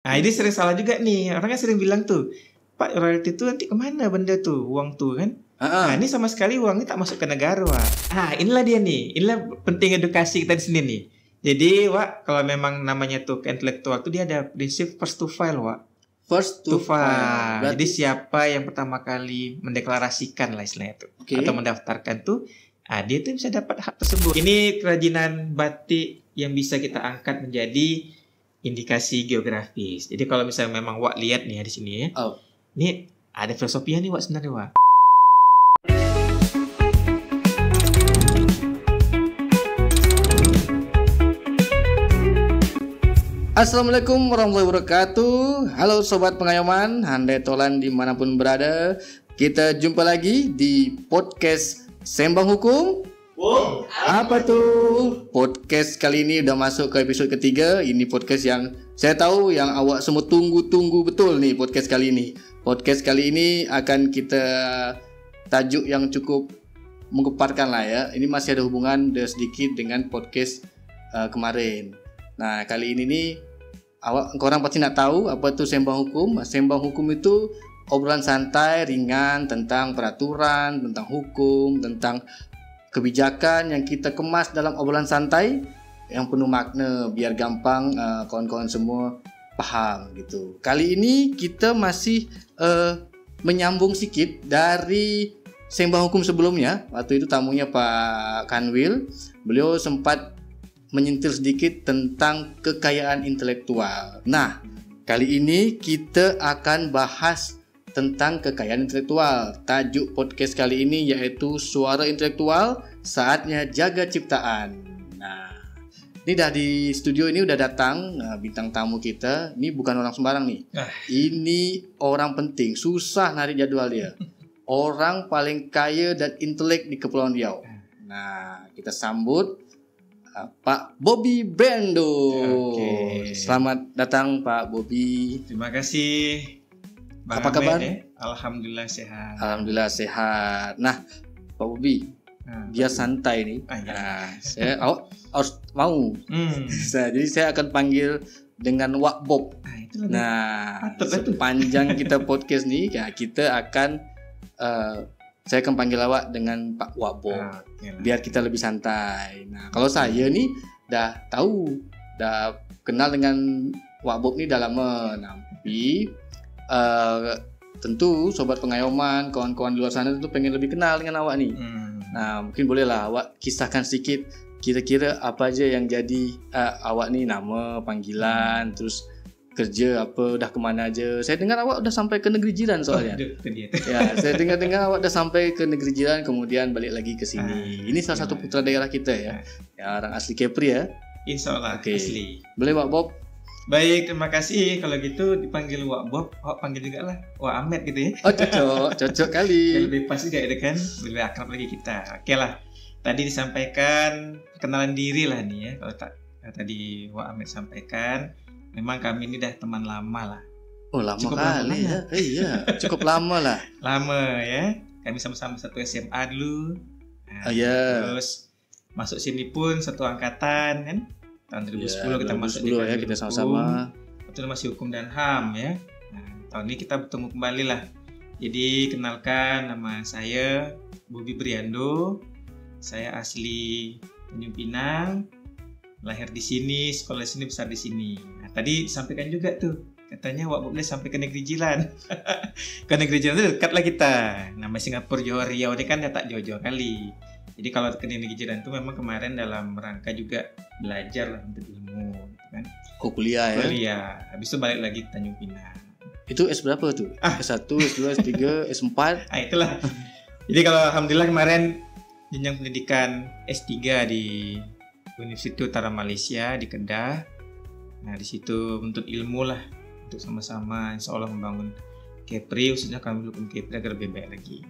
Nah ini sering salah juga nih. Orang kan sering bilang tuh, Pak, royalti itu nanti kemana benda tuh, uang tuh kan? Nah ini sama sekali uangnya tak masuk ke negara, Wak. Nah inilah dia nih, inilah penting edukasi kita di sini nih. Jadi Wak, kalau memang namanya tuh intelektual tuh dia ada prinsip first to file, Wak. First to file. Jadi siapa yang pertama kali mendeklarasikan lah istilahnya tuh, atau mendaftarkan tuh, dia tuh bisa dapat hak tersebut. Ini kerajinan batik yang bisa kita angkat menjadi indikasi geografis. Jadi kalau misalnya memang Wak lihat nih ya di sini ya. Ini ada filosofinya nih Wak sebenarnya, Wak. Assalamualaikum warahmatullahi wabarakatuh. Halo sobat pengayoman, handai tolan dimanapun berada. Kita jumpa lagi di podcast Sembang Hukum. Apa tuh? Podcast kali ini udah masuk ke episode ketiga. Ini podcast yang saya tahu yang awak semua tunggu-tunggu betul nih podcast kali ini. Podcast kali ini akan kita tajuk yang cukup menggeparkan lah ya. Ini masih ada hubungan sedikit dengan podcast kemarin. Nah kali ini nih korang pasti nak tahu apa itu Sembang Hukum. Sembang Hukum itu obrolan santai ringan tentang peraturan, tentang hukum, tentang kebijakan yang kita kemas dalam obrolan santai yang penuh makna biar gampang kawan-kawan semua paham gitu. Kali ini kita masih menyambung sedikit dari Sembang Hukum sebelumnya. Waktu itu tamunya Pak Kanwil. Beliau sempat menyentil sedikit tentang kekayaan intelektual. Nah, kali ini kita akan bahas tentang kekayaan intelektual. Tajuk podcast kali ini yaitu Suara Intelektual, Saatnya Jaga Ciptaan. Nah, ini dah di studio ini udah datang bintang tamu kita. Ini bukan orang sembarang nih. Ini orang penting, susah narik jadwal dia. Orang paling kaya dan intelek di Kepulauan Riau. Nah, kita sambut Pak Bobby Briando. Selamat datang Pak Bobby. Terima kasih. Bang apa kabar? Alhamdulillah sehat. Alhamdulillah sehat. Nah, Pak Bobby, dia santai nih. Saya harus mau. Jadi saya akan panggil dengan Wak Bob. Sepanjang kita podcast nih, ya kita akan saya akan panggil awak dengan Pak Wak Bob. Biar kita lebih santai. Nah, kalau saya nih dah tahu, dah kenal dengan Wak Bob nih dah lama. Tapi tentu sobat pengayoman, kawan-kawan di luar sana tentu pengen lebih kenal dengan awak nih. Nah, mungkin bolehlah awak kisahkan sedikit kira-kira apa aja yang jadi awak nih, nama, panggilan, terus kerja apa, udah kemana aja. Saya dengar awak udah sampai ke negeri jiran soalnya. Ya, saya dengar awak udah sampai ke negeri jiran kemudian balik lagi ke sini. Ini salah satu putra daerah kita ya. Ya, orang asli Kepri ya. Insyaallah asli. Boleh Wak Bob? Baik, terima kasih. Kalau gitu dipanggil Wak Bob, Wak panggil juga lah Wak Ahmed gitu ya. Oh cocok kali. Lebih pas juga ya kan, lebih akrab lagi kita. Oke lah. Tadi disampaikan kenalan diri lah nih ya. Kalau tadi Wak Ahmed sampaikan, memang kami ini dah teman lama lah. Oh lama cukup kali ya. Iya, cukup lama lah. Lama ya. Kami sama-sama satu SMA dulu. Terus masuk sini pun satu angkatan kan. Tahun 2010 kita masuk di ya, kita sama-sama. Itu masih hukum dan HAM ya. Nah, tahun ini kita bertemu kembali lah. Jadi kenalkan, nama saya Bobby Briando. Saya asli Tanjung Pinang. Lahir di sini, sekolah di sini, besar di sini. Nah, tadi disampaikan juga tuh. Katanya Wak Bob sampai ke negeri jiran. Ke negeri jiran itu dekat lah kita. Nama Singapura, Johor, Riau ini kan tak jauh-jauh kali. Jadi kalau ke negeri jiran itu memang kemarin dalam rangka juga belajar lah untuk ilmu gitu kan. Kuliah ya? Kuliah. Habis itu balik lagi ke Tanjung Pinang. Itu S berapa tuh? S1, S2, S3, S4? Itulah. Jadi kalau alhamdulillah kemarin jenjang pendidikan S3 di Universitas Utara Malaysia di Kedah. Nah di situ untuk ilmu lah, untuk sama-sama insya Allah membangun Kepri, khususnya kami mendukung Kepri agar lebih baik lagi.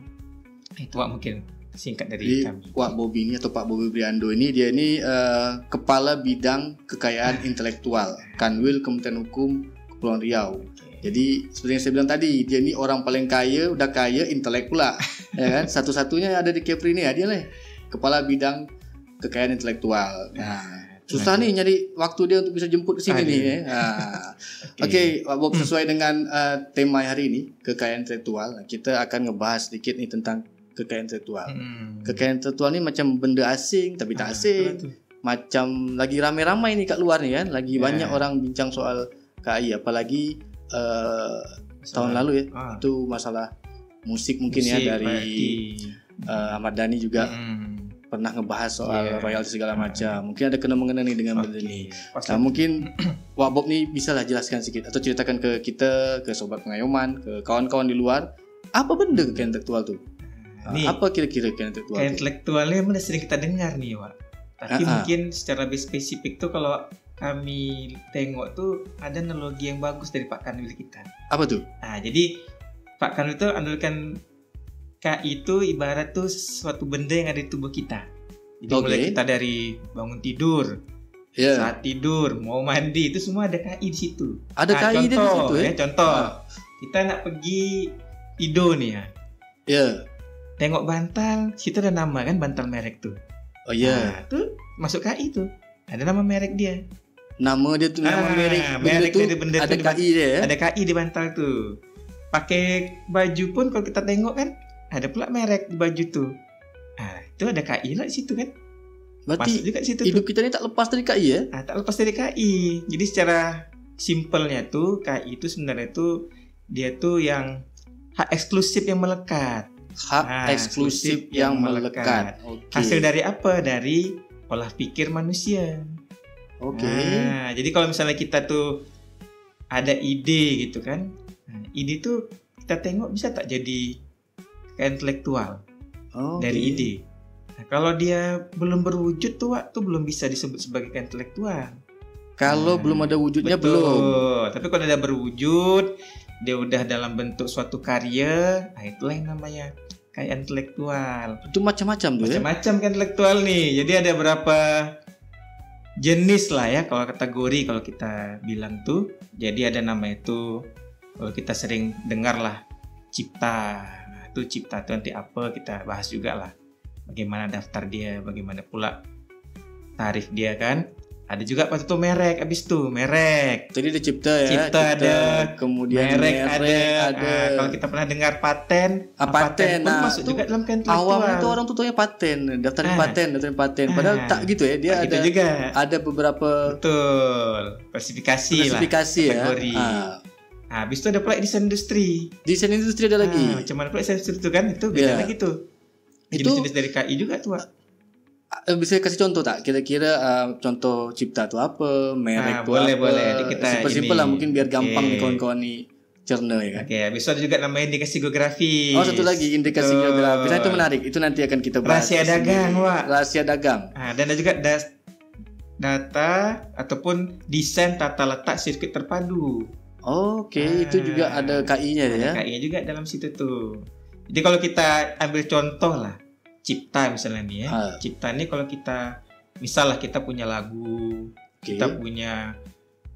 Itu Wak mungkin singkat dari kami. Wak Bobby ini atau Pak Bobby Briando ini dia ini kepala bidang kekayaan intelektual Kanwil Kementerian Hukum Kepulauan Riau. Jadi seperti yang saya bilang tadi, dia ini orang paling kaya, udah kaya intelek pula. Ya kan? Satu-satunya yang ada di Kepri ini ya dia lah kepala bidang kekayaan intelektual. Nah, Susah nih nyari waktu dia untuk bisa jemput ke sini nih. Oke, Bob, sesuai dengan tema hari ini, kekayaan intelektual, kita akan ngebahas sedikit nih tentang kekayaan intelektual. Kekayaan intelektual ini macam benda asing tapi tak asing. Macam lagi ramai-ramai nih kat luar nih kan. Lagi banyak orang bincang soal KI, apalagi tahun lalu ya. Itu masalah musik mungkin ya dari Ahmad Dhani juga pernah ngebahas soal royalti segala macam. Mungkin ada kena-mengena nih dengan benda ini. Nah, mungkin Wak Bob nih bisa lah jelaskan sedikit atau ceritakan ke kita, ke sobat pengayoman, ke kawan-kawan di luar, apa benda kekayaan intelektual tuh? Apa kira-kira kekayaan intelektual? Kekayaan intelektualnya mana sering kita dengar nih, Wak. Tapi mungkin secara lebih spesifik tuh kalau kami tengok tuh ada analogi yang bagus dari Pak Kanwil kita. Apa tuh? Nah, jadi Pak Kanwil itu andalkan KI itu ibarat tuh sesuatu benda yang ada di tubuh kita. Jadi mulai kita dari bangun tidur, saat tidur, mau mandi, itu semua ada KI di situ. Ada KI di situ ya? Contoh, kita nak pergi tidur nih ya. Tengok bantal, situ ada nama kan, bantal merek tuh. Oh iya. Tuh masuk KI tuh. Ada nama merek dia. Nama dia tuh nama merek benda ada KI dia ya. Ada KI di bantal tuh. Pakai baju pun kalau kita tengok kan ada pula merek di baju tuh. Itu ada KI lah di situ kan. Berarti masuk juga di situ hidup kita ni tak lepas dari KI ya? Tak lepas dari KI. Jadi secara simpelnya tuh KI itu sebenarnya tuh dia tuh yang hak eksklusif yang melekat. Hak eksklusif yang melekat. Hasil dari apa? Dari olah pikir manusia. Jadi kalau misalnya kita tuh ada ide gitu kan, ide tuh kita tengok bisa tak jadi kekayaan intelektual dari ide. Nah, kalau dia belum berwujud tuh waktu belum bisa disebut sebagai kekayaan intelektual. Kalau belum ada wujudnya belum. Tapi kalau udah berwujud, dia udah dalam bentuk suatu karya, itulah yang namanya kekayaan intelektual. Itu macam-macam tuh. Macam-macam kekayaan intelektual nih. Jadi ada berapa jenis lah ya kalau kategori kalau kita bilang tuh. Jadi ada nama itu kalau kita sering dengar lah cipta. Nah, itu cipta itu nanti apa kita bahas juga lah. Bagaimana daftar dia, bagaimana pula tarif dia kan. Ada juga apa itu merek, abis itu merek. Tadi ada cipta ya. Cipta ada, kemudian merek ada. Kalau kita pernah dengar paten, paten pun masuk juga dalam kekayaan intelektual. Awam itu orang tuh taunya paten, daftarin paten. Padahal tak gitu ya. Dia ada juga. Ada beberapa klasifikasi lah. Kategori. Habis itu ada pula desain industri. Desain industri ada lagi. Macam mana pula desain industri itu kan? Itu beda lagi tuh. Jenis-jenis dari KI juga tuh, Pak. Bisa kasih contoh tak? Kira-kira contoh cipta tu apa, merek tu boleh, apa? Boleh. Kita simpel lah mungkin biar gampang nih kawan-kawan ni cerna ya kan. Habis itu ada juga nama indikasi geografis. Satu lagi indikasi geografis. Itu menarik. Itu nanti akan kita bahas. Rahasia dagang, Wak. Rahasia dagang. Dan ada juga data ataupun desain tata letak sirkuit terpadu. Itu juga ada KI-nya ya. KI-nya juga dalam situ tuh. Jadi kalau kita ambil contoh lah, cipta misalnya nih ya. Cipta nih kalau kita misalnya kita punya lagu, kita punya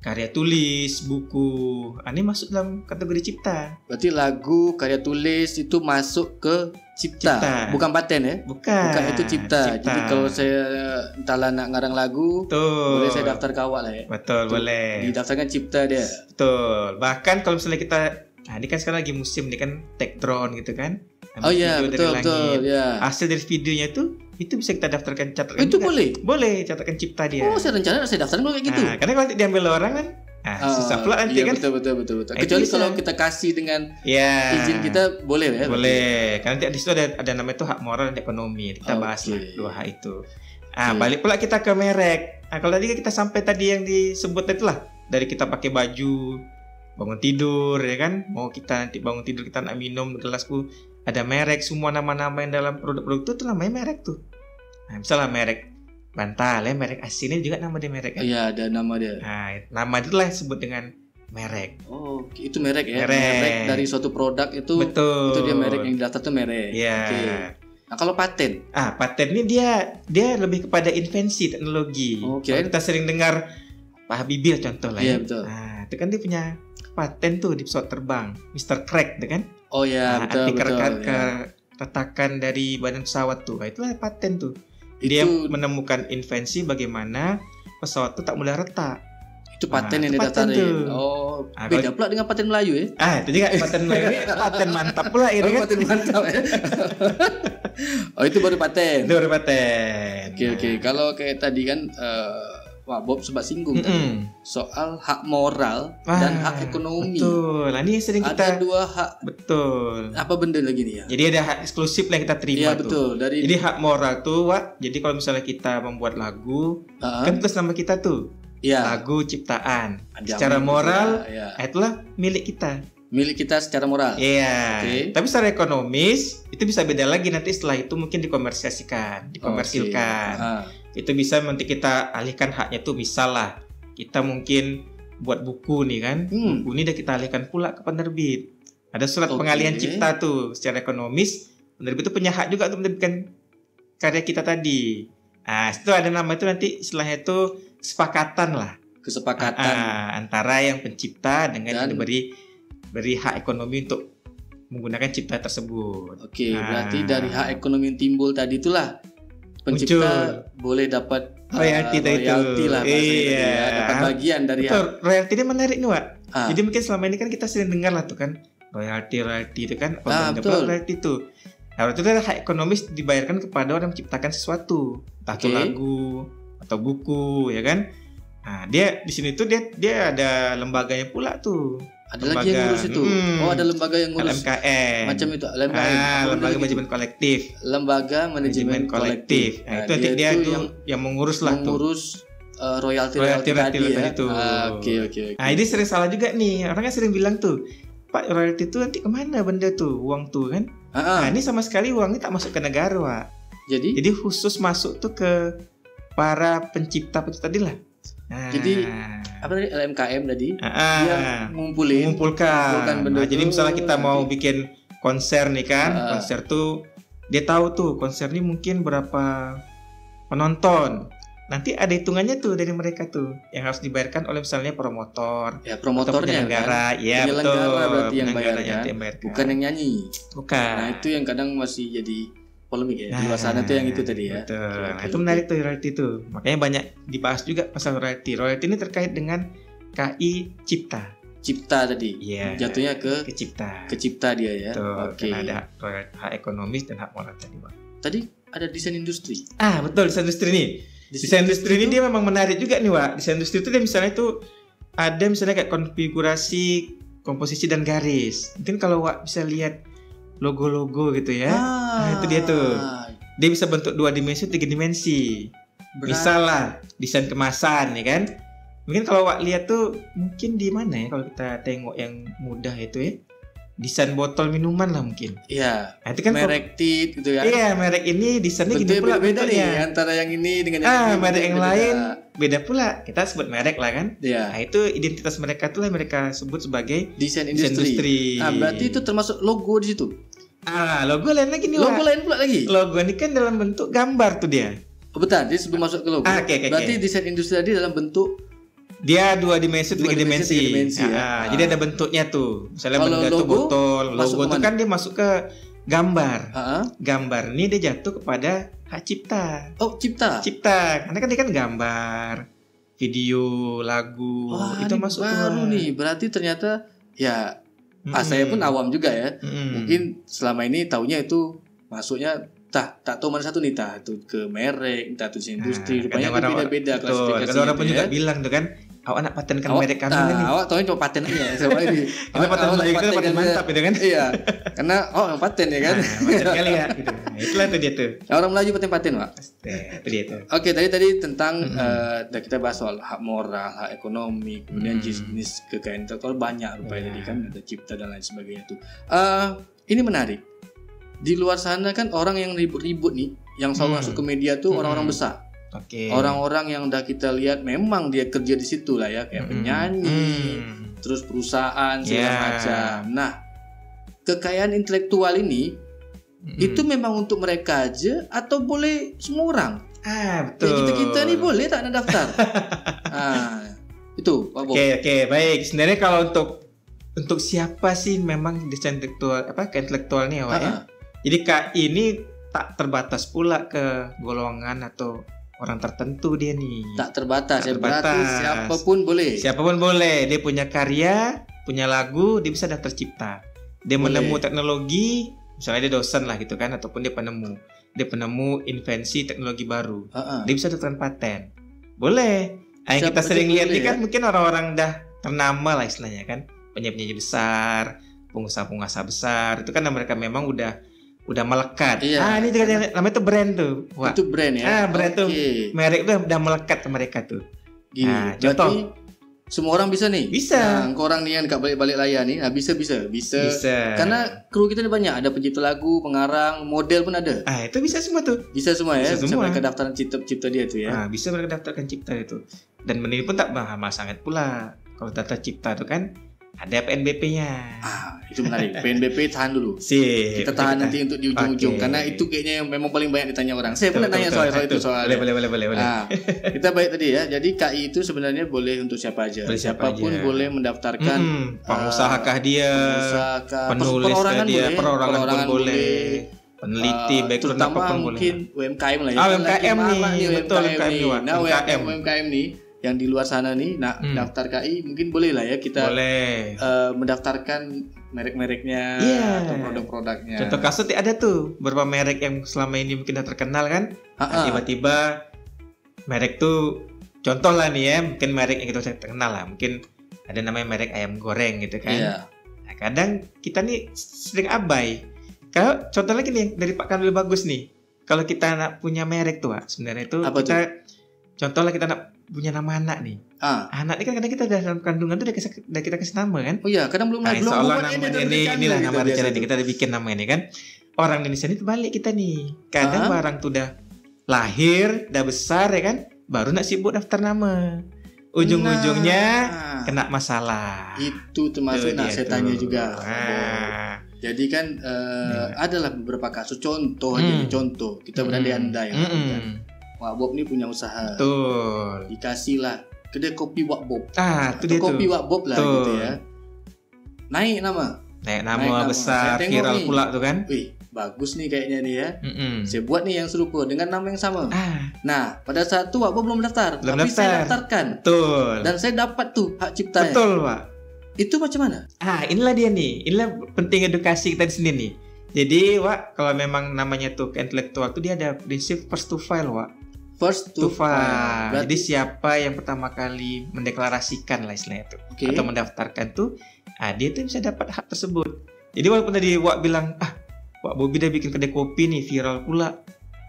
karya tulis, buku, ini masuk dalam kategori cipta. Berarti lagu, karya tulis itu masuk ke cipta. Bukan paten ya? Bukan itu cipta. Jadi kalau saya entahlah nak ngarang lagu, boleh saya daftar ke awak lah ya. Betul, boleh. Didaftarkan cipta dia. Betul. Bahkan kalau misalnya kita ini kan sekarang lagi musim nih kan take drone gitu kan. Betul ya. Hasil dari videonya tuh itu bisa kita daftarkan catatkan. Itu juga. Boleh catatkan cipta dia. Saya rencana saya daftarkan kayak gitu. Karena kalau diambil orang kan susah pula nanti kan. Betul. Kecuali kalau kita kasih dengan izin kita boleh ya. Boleh. Karena nanti di situ ada namanya itu hak moral dan ekonomi. Kita bahas lah dua hak itu. Balik pula kita ke merek. Kalau tadi kita sampai tadi yang disebut itulah dari kita pakai baju, bangun tidur ya kan. Mau kita nanti bangun tidur kita nak minum gelasku ada merek, semua nama-nama yang dalam produk-produk itu namanya merek tuh. Misalnya merek bantal ya, merek aslinya juga nama dia merek kan? Iya, ada nama dia. Nama itulah disebut dengan merek. Itu merek ya. Merek dari suatu produk itu. Betul. Itu dia merek yang daftar tuh merek. Iya. Nah, kalau paten? Paten ini dia lebih kepada invensi teknologi. Kalau kita sering dengar Pak Habibie contoh lah ya. Iya, betul. Itu kan dia punya paten tuh di pesawat terbang, Mr. Crack itu kan? Betul. Keretakan dari badan pesawat tuh. Itulah paten tuh. Dia menemukan invensi bagaimana pesawat itu tak boleh retak. Itu paten yang itu paten didaftarin. tuh. Oh, beda pula dengan paten Melayu ya. Itu juga paten Melayu ini paten mantap pula ini kan. Paten mantap ya. Oh, itu baru paten. Itu baru paten. Oke. Kalau kayak tadi kan Wak Bob sempat singgung tadi soal hak moral dan hak ekonomi. Betul. Nah, ini sering ada kita 2 hak. Betul. Apa benda lagi nih ya? Jadi ada hak eksklusif yang kita terima Iya, tuh. betul. Jadi hak moral tuh, Wak. Jadi kalau misalnya kita membuat lagu, kan tulis nama kita tuh. Iya. Lagu ciptaan. Ada Secara moral, ya. itulah milik kita. Milik kita secara moral. Iya. Oke. Tapi secara ekonomis itu bisa beda lagi nanti setelah itu mungkin dikomersiasikan, dikomersilkan. Itu bisa nanti kita alihkan haknya tuh, misal lah kita mungkin buat buku nih kan, buku ini udah kita alihkan pula ke penerbit. Ada surat pengalihan cipta tuh, secara ekonomis penerbit itu punya hak juga untuk menerbitkan karya kita tadi. Nah, itu ada nama itu nanti istilahnya itu kesepakatan lah. Kesepakatan antara yang pencipta dengan yang beri hak ekonomi untuk menggunakan cipta tersebut. Oke, berarti dari hak ekonomi yang timbul tadi itulah pencipta boleh dapat royalti lah ya, dapat bagian dari royalti ini menarik nih, Wak. Jadi mungkin selama ini kan kita sering dengar lah tuh kan royalti itu kan betul. Royalti itu. Nah, itu adalah hak ekonomis dibayarkan kepada orang yang menciptakan sesuatu, entah itu lagu atau buku, ya kan? Nah, dia di sini tuh dia ada lembaganya pula tuh. Ada lagi yang ngurus itu. Ada lembaga yang ngurus. LMKN. Macam itu, LMKN. Lembaga manajemen kolektif. Lembaga manajemen kolektif. Nah, itu nanti dia tuh yang mengurus lah tuh. Mengurus royalti tadi ya. Itu. Oke. Nah, ini sering salah juga nih. Orang kan sering bilang tuh, Pak, royalti itu nanti kemana benda tuh, uang tuh kan? Nah, ini sama sekali uangnya tak masuk ke negara, Pak. Jadi khusus masuk tuh ke para pencipta tadi lah. Jadi apa tadi LMKM tadi dia mengumpulkan benda. Jadi misalnya kita mau bikin konser nih kan, konser tuh dia tahu tuh konser ini mungkin berapa penonton. Nanti ada hitungannya tuh dari mereka tuh yang harus dibayarkan oleh misalnya promotor. Ya, promotornya penyelenggara, kan? Ya penyelenggara betul. Berarti yang bayar kan? Bukan yang nyanyi. Bukan. Nah, itu yang kadang masih jadi polemik ya. Di luar sana tuh yang itu tadi ya. Betul. Nah, itu menarik tuh royalti itu. Makanya banyak dibahas juga pasal royalti. Royalti ini terkait dengan KI Cipta. Cipta tadi. Iya. Jatuhnya ke Cipta. Ke Cipta dia ya. Oke. Ada hak ekonomis dan hak moral tadi, Pak. Tadi ada desain industri. Betul, desain industri nih. Desain industri ini dia memang menarik juga nih, Wak. Desain industri itu dia misalnya itu ada misalnya kayak konfigurasi, komposisi dan garis. Mungkin kalau Wak bisa lihat logo-logo gitu ya. Nah, itu dia tuh. Dia bisa bentuk 2 dimensi, 3 dimensi. Misal lah desain kemasan ya kan. Mungkin kalau Wak lihat tuh mungkin di mana ya kalau kita tengok yang mudah itu ya. Desain botol minuman lah mungkin. Iya. Nah, itu kan merek tit gitu ya. Iya, merek ini desainnya gini pula beda nih antara yang ini dengan yang ini. Merek yang lain beda pula. Kita sebut merek lah kan. Iya. Nah, itu identitas mereka tuh lah mereka sebut sebagai desain industri. Berarti itu termasuk logo di situ. Logo lain lagi nih. Logo lain pula lagi. Logo ini kan dalam bentuk gambar tuh dia. Betul, dia sebelum masuk ke logo. Berarti desain industri tadi dalam bentuk dia 2 dimensi, 3 dimensi. Ya. Jadi ada bentuknya tuh. Misalnya benda tuh botol, logo itu kan dia masuk ke gambar. Gambar ini dia jatuh kepada hak cipta. Oh, cipta. Karena kan dia kan gambar, video, lagu, itu masuk baru nih. Berarti ternyata ya saya pun awam juga ya. Mungkin selama ini taunya itu masuknya tak tahu mana satu nih, itu ke merek, entah itu industri, rupanya itu beda-beda klasifikasinya. Kadang orang pun juga bilang tuh kan, awak nak patenkan merek kami nih. Awak tahunya cuma paten aja sama ini. Karena paten Melayu itu paten mantap gitu kan. Iya. Karena yang paten ya kan. Paten kali ya gitu. Itulah tuh dia tuh. Orang Melayu paten, Pak. Itu dia tuh. Oke, tadi tentang kita bahas soal hak moral, hak ekonomi, kemudian jenis kekayaan intelektual banyak rupanya tadi kan, ada cipta dan lain sebagainya tuh. Ini menarik. Di luar sana kan orang yang ribut-ribut nih, yang selalu masuk ke media tuh orang-orang besar. Orang-orang yang udah kita lihat memang dia kerja di situ lah ya, kayak penyanyi, terus perusahaan segala macam. Nah, kekayaan intelektual ini itu memang untuk mereka aja atau boleh semua orang? Betul. Ya, kita nih boleh tak ada daftar? Itu. Oke, baik. Sebenarnya kalau untuk siapa sih memang desain intelektual intelektual nih, Wak ya? Jadi KI ini tak terbatas pula ke golongan atau orang tertentu dia nih. Tak terbatas Tak ya, berarti terbatas. siapapun boleh. Siapapun boleh. Dia punya karya, punya lagu, dia bisa daftar cipta. Dia Boleh. menemu teknologi, misalnya dia dosen lah gitu kan, ataupun dia penemu. Dia penemu invensi teknologi baru. Dia bisa daftar paten. Boleh. Yang kita Siapa sering aja lihat boleh ini kan mungkin orang-orang dah ternama lah istilahnya kan. Penyanyi-penyanyi besar, pengusaha-pengusaha besar. Itu kan mereka memang udah melekat. Iya. Ini juga namanya tuh brand tuh. Wah. Itu brand ya. Brand tuh. Oke. Merek udah melekat ke mereka tuh. Gini, Nah, berarti contoh. semua orang bisa nih. Bisa. Nah, orang nih yang dekat balik-balik layar nih, bisa. Karena kru kita ni banyak, ada pencipta lagu, pengarang, model pun ada. Itu bisa semua tuh. Bisa semua ya. Bisa semua. Mereka daftaran cipta dia tuh ya. Bisa mereka daftarkan cipta itu. Dan ini pun tak mahal sangat pula. Kalau daftar cipta itu kan ada PNBP-nya. Itu menarik. PNBP tahan dulu. Sip. Kita tahan nanti untuk di ujung-ujung. Oke. Karena itu kayaknya yang memang paling banyak ditanya orang. Saya pun nak tanya Betul, soal itu soalnya. Boleh. Kita baik tadi ya. Jadi KI itu sebenarnya boleh untuk siapa aja. Boleh siapa Siapapun aja. boleh mendaftarkan. Pengusahakah dia, perorangan penulis dia, boleh. perorangan pun boleh, peneliti, background terutama apapun boleh. mungkin UMKM lah ya. Ah, Kan UMKM lagi marak nih, betul, UMKM nih, Wak. Nah, UMKM. UMKM nih yang di luar sana nih nak daftar KI mungkin boleh lah ya kita Boleh. mendaftarkan merek-mereknya Iya. atau produk-produknya. Contoh kasus ada tuh beberapa merek yang selama ini mungkin udah terkenal kan. Tiba-tiba merek tuh contoh lah nih ya, mungkin merek yang kita terkenal lah. Mungkin ada namanya merek ayam goreng gitu kan. Iya. Nah, kadang kita nih sering abai. Kalau contoh lagi nih dari Pak Kanwil bagus nih. Kalau kita nak punya merek tuh, Pak, sebenarnya itu Apa kita contoh lah kita nak punya nama anak nih. Anak ini kan kadang kita dalam kandungan tuh udah kita kasih nama kan. Oh iya, kadang belum Seolah buat nama ini inilah nama rencana ini kita udah bikin nama ini kan. Orang Indonesia ini terbalik kita nih. Kadang barang tuh udah lahir, udah besar ya kan, baru nak sibuk daftar nama. Ujung-ujungnya kena masalah. Itu termasuk nak saya tanya juga. Jadi kan adalah beberapa kasus contoh aja nih, contoh. Kita berandai-andai kan. Wak Bob ni punya usaha. Betul. Dikasih lah kedai kopi Wak Bob. Itu dia kopi tuh. Wak Bob lah gitu ya. Naik nama besar, viral nih. pula tuh kan. Wih, bagus nih kayaknya nih ya. Saya buat nih yang serupa dengan nama yang sama. Nah, pada saat itu Wak Bob belum daftar, tapi saya daftarkan. Betul. Dan saya dapat tuh hak ciptanya. Betul, Pak. Itu macam mana? Inilah dia nih. Inilah penting edukasi kita di sini nih. Jadi, Wak, kalau memang namanya tuh intelektual tuh dia ada prinsip first to file, Wak. First to file. Jadi siapa yang pertama kali mendeklarasikan lah istilahnya itu atau mendaftarkan tuh, dia tuh bisa dapat hak tersebut. Jadi walaupun tadi Wak bilang, Wak Bobi udah bikin kedai kopi nih viral pula,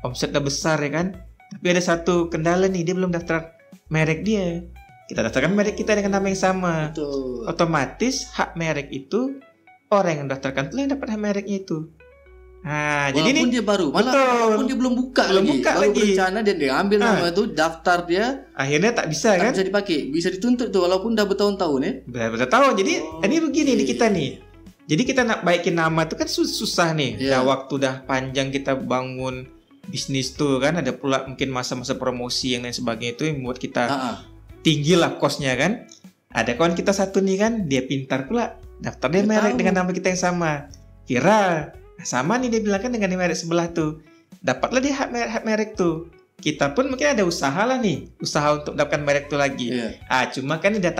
omset udah besar ya kan. Tapi ada satu kendala nih, dia belum daftar merek dia. Kita daftarkan merek kita dengan nama yang sama. Betul. Otomatis hak merek itu orang yang mendaftarkan tuh yang dapat hak mereknya itu. Jadi ini dia baru, walaupun dia belum buka lagi, baru berencana dan dia ambil nama itu, daftar dia, akhirnya tak bisa kan? bisa dipakai, bisa dituntut tuh walaupun udah bertahun-tahun ya. Bertahun. Jadi ini rugi nih di kita nih. Jadi kita nak baikin nama itu kan susah nih. Udah waktu udah panjang kita bangun bisnis tuh kan, ada pula mungkin masa-masa promosi yang lain sebagainya itu yang membuat kita tinggi lah kosnya kan. Ada kawan kita satu nih kan, dia pintar pula, daftar dia merek dengan nama kita yang sama, viral. Sama nih dia bilang kan dengan merek sebelah tuh, dapatlah dia hak merek tuh. Kita pun mungkin ada usaha lah nih, usaha untuk dapatkan merek tuh lagi. Cuma kan udah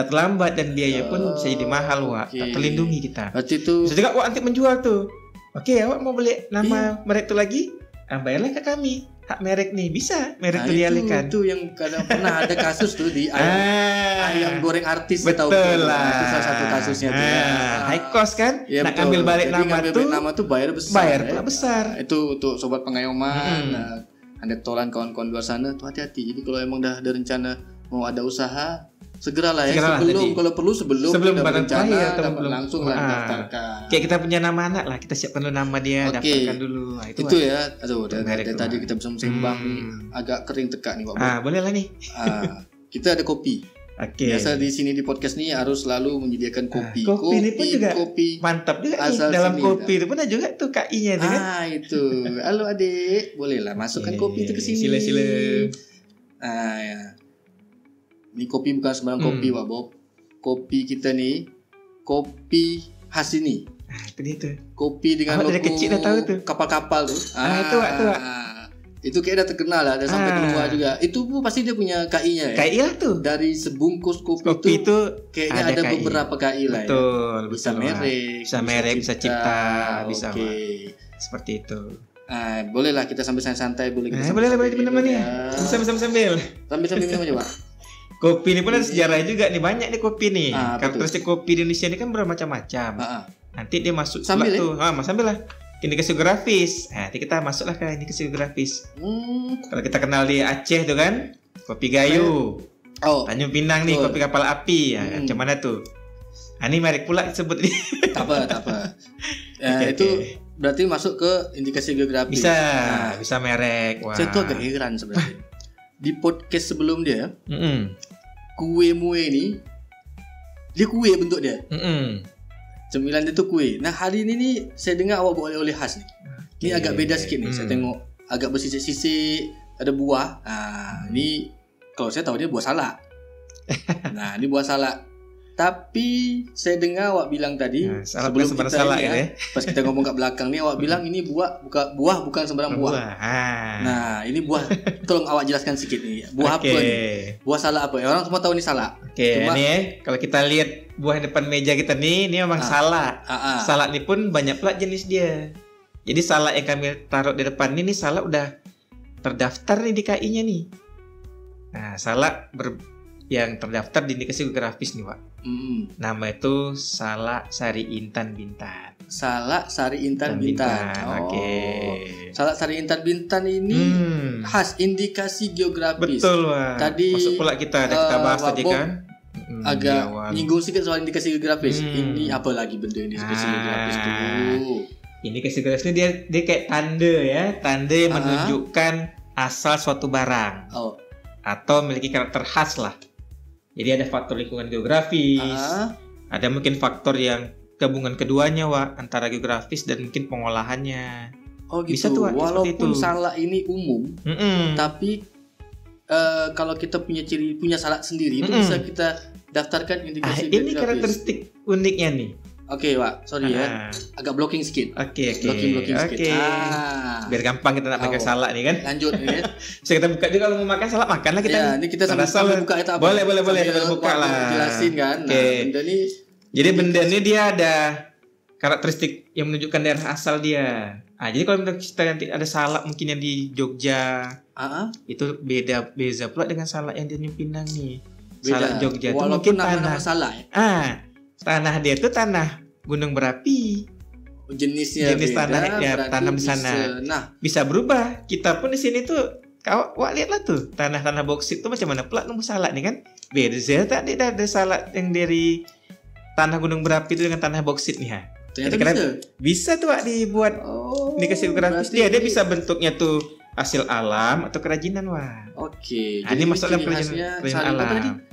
terlambat dan biaya pun bisa jadi mahal, Wak. Tak terlindungi kita. Berarti itu bisa juga Wak nanti menjual tuh. Oke, Wak mau beli nama merek tuh lagi, bayarlah ke kami hak merek nih, bisa merek tuh dialihkan. Itu yang kadang pernah ada kasus tuh di ayam goreng artis. Betul lah. Itu salah satu kasusnya tuh. High cost kan? Ya, nak ambil balik nama tuh bayar besar. Besar. Itu untuk sobat pengayoman, Anda tolan kawan-kawan luar sana tuh hati-hati. Jadi kalau emang dah ada rencana mau ada usaha, segeralah ya. Kalau perlu sebelum barang rencana atau belum langsung lah daftarkan. Kayak kita punya nama anak lah, kita siapkan dulu nama dia, daftarkan dulu. Itu ya. Aduh, dari tadi kita bisa sembang nih, agak kering tekak nih, Pak. Boleh lah nih. Kita ada kopi. Biasa di sini di podcast nih harus selalu menyediakan kopi. Kopi ini pun juga mantap juga nih. Dalam kopi itu pun ada juga tuh KI-nya kan. Itu. Halo adik, bolehlah masukkan kopi itu ke sini. Sila-sila. Ya. Ini kopi bukan sembarang kopi, Wak Bob. Kopi kita nih, kopi khas ini. Itu dia tuh. Kopi dengan logo kecil dah tahu tuh. kapal-kapal tuh. Itu Wak. Itu kayak udah terkenal lah, ada sampai keluar juga. Itu pun pasti dia punya KI-nya ya. KI lah tuh. Dari sebungkus kopi Kopi itu kayaknya ada KI. beberapa KI lah ya. Betul, Bisa betul, Wak. merek, bisa merek, bisa cipta, bisa Oke. Wak. Seperti itu. Bolehlah kita sambil santai, boleh kita Boleh teman-teman ya. sambil Sambil. minum aja, Pak. Kopi ini pun ada sejarah juga nih, banyak nih kopi nih. Betul. Karakteristik kopi di Indonesia ini kan bermacam-macam. Nanti dia masuk Sambil tuh. Sambil lah. Indikasi geografis. Nanti kita masuklah ke indikasi geografis. Kalau kita kenal di Aceh tuh kan, kopi Gayo. Tanjung Pinang nih, kopi kapal api. Macam mana tuh? Ini merek pula disebut ini. Tak apa. Itu berarti masuk ke indikasi geografis. Bisa merek. Wah. Saya tuh agak heran sebenarnya. Di podcast sebelum dia, kue mue ini, dia kue bentuk dia. Cemilan dia tuh kue. Nah hari ini nih saya dengar awak buat oleh-oleh khas nih. Ini agak beda sikit nih. Saya tengok agak bersisik-sisik, ada buah. Ini kalau saya tahu dia buah salak. Nah ini buah salak. Tapi saya dengar awak bilang tadi sebelum kita salak ini, ya, pas kita ngomong kat belakang ni awak bilang ini buah bukan sembarang buah. Nah ini buah, tolong awak jelaskan sikit nih. Buah apa nih? Buah salak apa? Orang semua tahu ni salak. Cuma, nih kalau kita lihat buah depan meja kita nih, ini memang salak. Salak ini pun banyak pula jenis dia. Jadi salak yang kami taruh di depan ini salak udah terdaftar nih di KI-nya nih. Nah salak yang terdaftar di indikasi geografis nih, Pak. Nama itu Salak Sari Intan Bintan. Salak Sari Intan Bintan. Oke. Salak Sari Intan Bintan ini khas indikasi geografis. Betul, Pak. Tadi masuk pula kita bahas tadi kan. Agak nyinggung sedikit soal indikasi geografis. Ini apa lagi bentuk indikasi geografis itu? Indikasi geografis itu dia kayak tanda ya, tanda yang menunjukkan asal suatu barang. Atau memiliki karakter khas lah. Jadi ada faktor lingkungan geografis, ada mungkin faktor yang gabungan keduanya, Wak, antara geografis dan mungkin pengolahannya. Gitu. Bisa tuh, Wak, walaupun salak ini umum, tapi kalau kita punya salak sendiri itu bisa kita daftarkan indikasi geografis. Ini karakteristik uniknya nih. Oke, Wak, sorry ya, agak blocking sedikit. Oke. Blocking sedikit. Biar gampang kita nak makan salak nih kan. Lanjut nih. Bisa kita buka juga kalau mau makan salak, makanlah kita. Ya, ini kita sambil buka itu apa? Boleh kita buka lah. Jelasin kan. Nah, benda ini. Jadi benda ini dia ada karakteristik yang menunjukkan daerah asal dia. Jadi kalau kita nanti ada salak mungkin yang di Jogja, itu beda pula dengan salak yang di Tanjung Pinang nih. Salak Jogja itu mungkin tanah salak ya? Tanah dia tuh tanah gunung berapi. Jenis tanah ya, tanam di sana. Bisa berubah. Kita pun di sini tuh wak lihatlah tuh tanah boksit tuh macam mana pula numbuh salak nih kan. Beda sih tadi ada salak yang dari tanah gunung berapi itu dengan tanah boksit nih ha. Ternyata bisa tuh Wak dibuat indikasi geografis dia bisa bentuknya tuh hasil alam atau kerajinan, Wak. Oke. Jadi masalah kerajinan alam.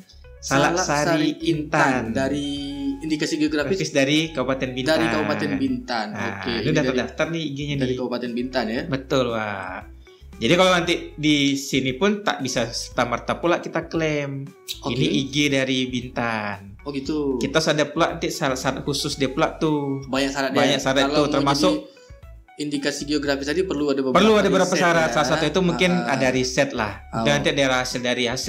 Salak Sari Intan dari indikasi geografis dari Kabupaten Bintan. Oke. Ini udah terdaftar nih IG-nya dari Kabupaten Bintan ya. Betul, Wak. Jadi kalau nanti di sini pun tak bisa serta-merta pula kita klaim ini IG dari Bintan. Gitu. Kita ada pula nanti syarat khusus dia pula tuh. Banyak syarat tuh termasuk indikasi geografis tadi perlu ada beberapa syarat. Salah satu itu mungkin ada riset lah. Dan nanti ada hasil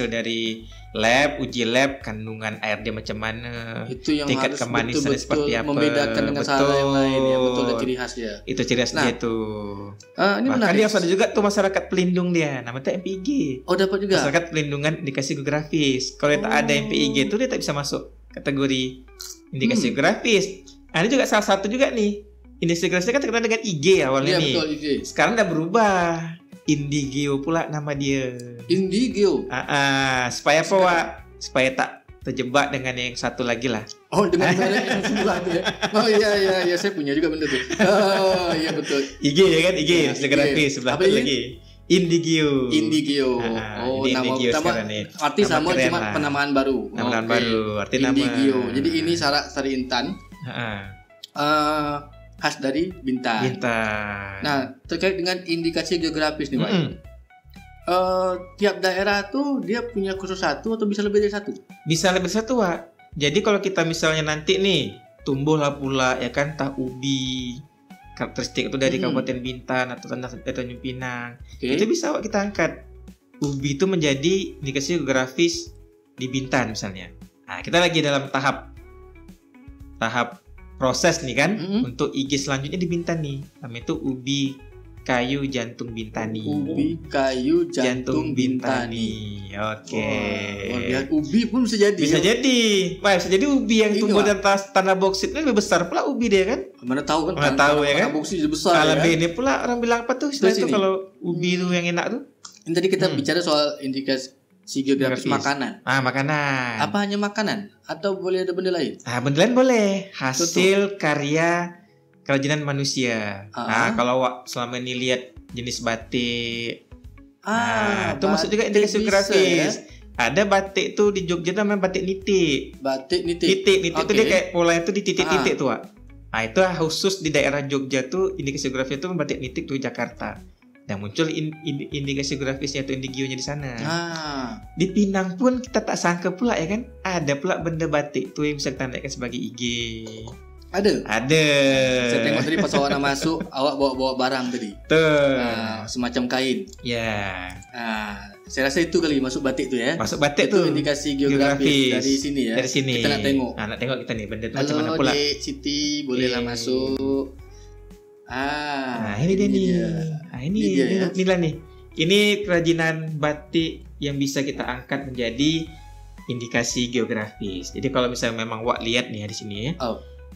dari lab, uji lab, kandungan air dia macam mana, itu yang tingkat kemanisan seperti apa, membedakan dengan salak yang lain ya, betul ada ciri khas dia. Itu ciri khas dia tuh. Ini bahkan dia ada juga tuh masyarakat pelindung dia, namanya MPIG. Dapat juga. Masyarakat pelindungan indikasi geografis. Kalau tak ada MPIG itu dia tak bisa masuk kategori indikasi geografis. Ini juga salah satu juga nih. Indikasi geografis kan terkenal dengan IG awalnya nih. Betul, IG. Sekarang udah berubah. Indigeo pula nama dia. Indigeo. Supaya apa, Wak? Supaya tak terjebak dengan yang satu lagi lah. Dengan yang sebelah tu ya. Iya, saya punya juga benda tu. Iya betul. IG ya kan, IG geografis sebelah lagi. Indigeo. Nama arti sama cuma penamaan baru. Penamaan baru, arti nama. Indigeo. Jadi ini Salak Sari Intan. Khas dari Bintan. Nah, terkait dengan indikasi geografis nih, Pak. Tiap daerah tuh dia punya khusus satu atau bisa lebih dari satu? Bisa lebih dari satu, Pak. Jadi kalau kita misalnya nanti nih tumbuhlah pula ya kan ubi karakteristik itu dari Kabupaten Bintan atau Tanjung Pinang. Oke. Itu bisa kita angkat. Ubi itu menjadi indikasi geografis di Bintan misalnya. Nah, kita lagi dalam tahap proses nih kan untuk IG selanjutnya di Bintan nih. Namanya itu ubi kayu jantung bintani. Ubi kayu jantung bintani. Oke. Ubi pun bisa jadi. Bisa jadi. Wah, bisa jadi ubi yang tumbuh di atas tanah boksit ini lebih besar pula ubi dia kan? Mana tahu kan? Mana tahu ya kan? Tanah boksit jadi besar. Kalau ya kan? ini pula orang bilang apa tuh istilah itu kalau ubi itu yang enak tuh? Ini tadi kita bicara soal indikasi geografis makanan. Makanan. Apa hanya makanan atau boleh ada benda lain? Benda lain boleh. Hasil karya kerajinan manusia. Nah, kalau selama ini lihat jenis batik, itu masuk juga indikasi geografis. Ya? Ada batik tuh di Jogja namanya batik nitik. Batik nitik. Nitik itu dia kayak polanya tuh di titik-titik tuh, Wak. Nah, itu khusus di daerah Jogja tuh indikasi geografis itu batik nitik tuh Jakarta. Dan muncul indikasi geografisnya atau indigionya di sana. Di Pinang pun kita tak sangka pula ya kan, ada pula benda batik tuh yang bisa kita naikkan sebagai IG. Ada. Saya tengok tadi pas awak nak masuk, awak bawa barang tadi. Tuh. Semacam kain. Ya. Saya rasa itu kali masuk batik tu ya. Masuk batik itu tuh. Indikasi geografis dari sini ya. Dari sini. Kita nak tengok. Nak tengok kita nih benda tu macam mana pula. Dek Siti, bolehlah masuk. Ini dia nih. Inilah nih. Ini kerajinan batik yang bisa kita angkat menjadi indikasi geografis. Jadi kalau misalnya memang Wak lihat nih di sini ya.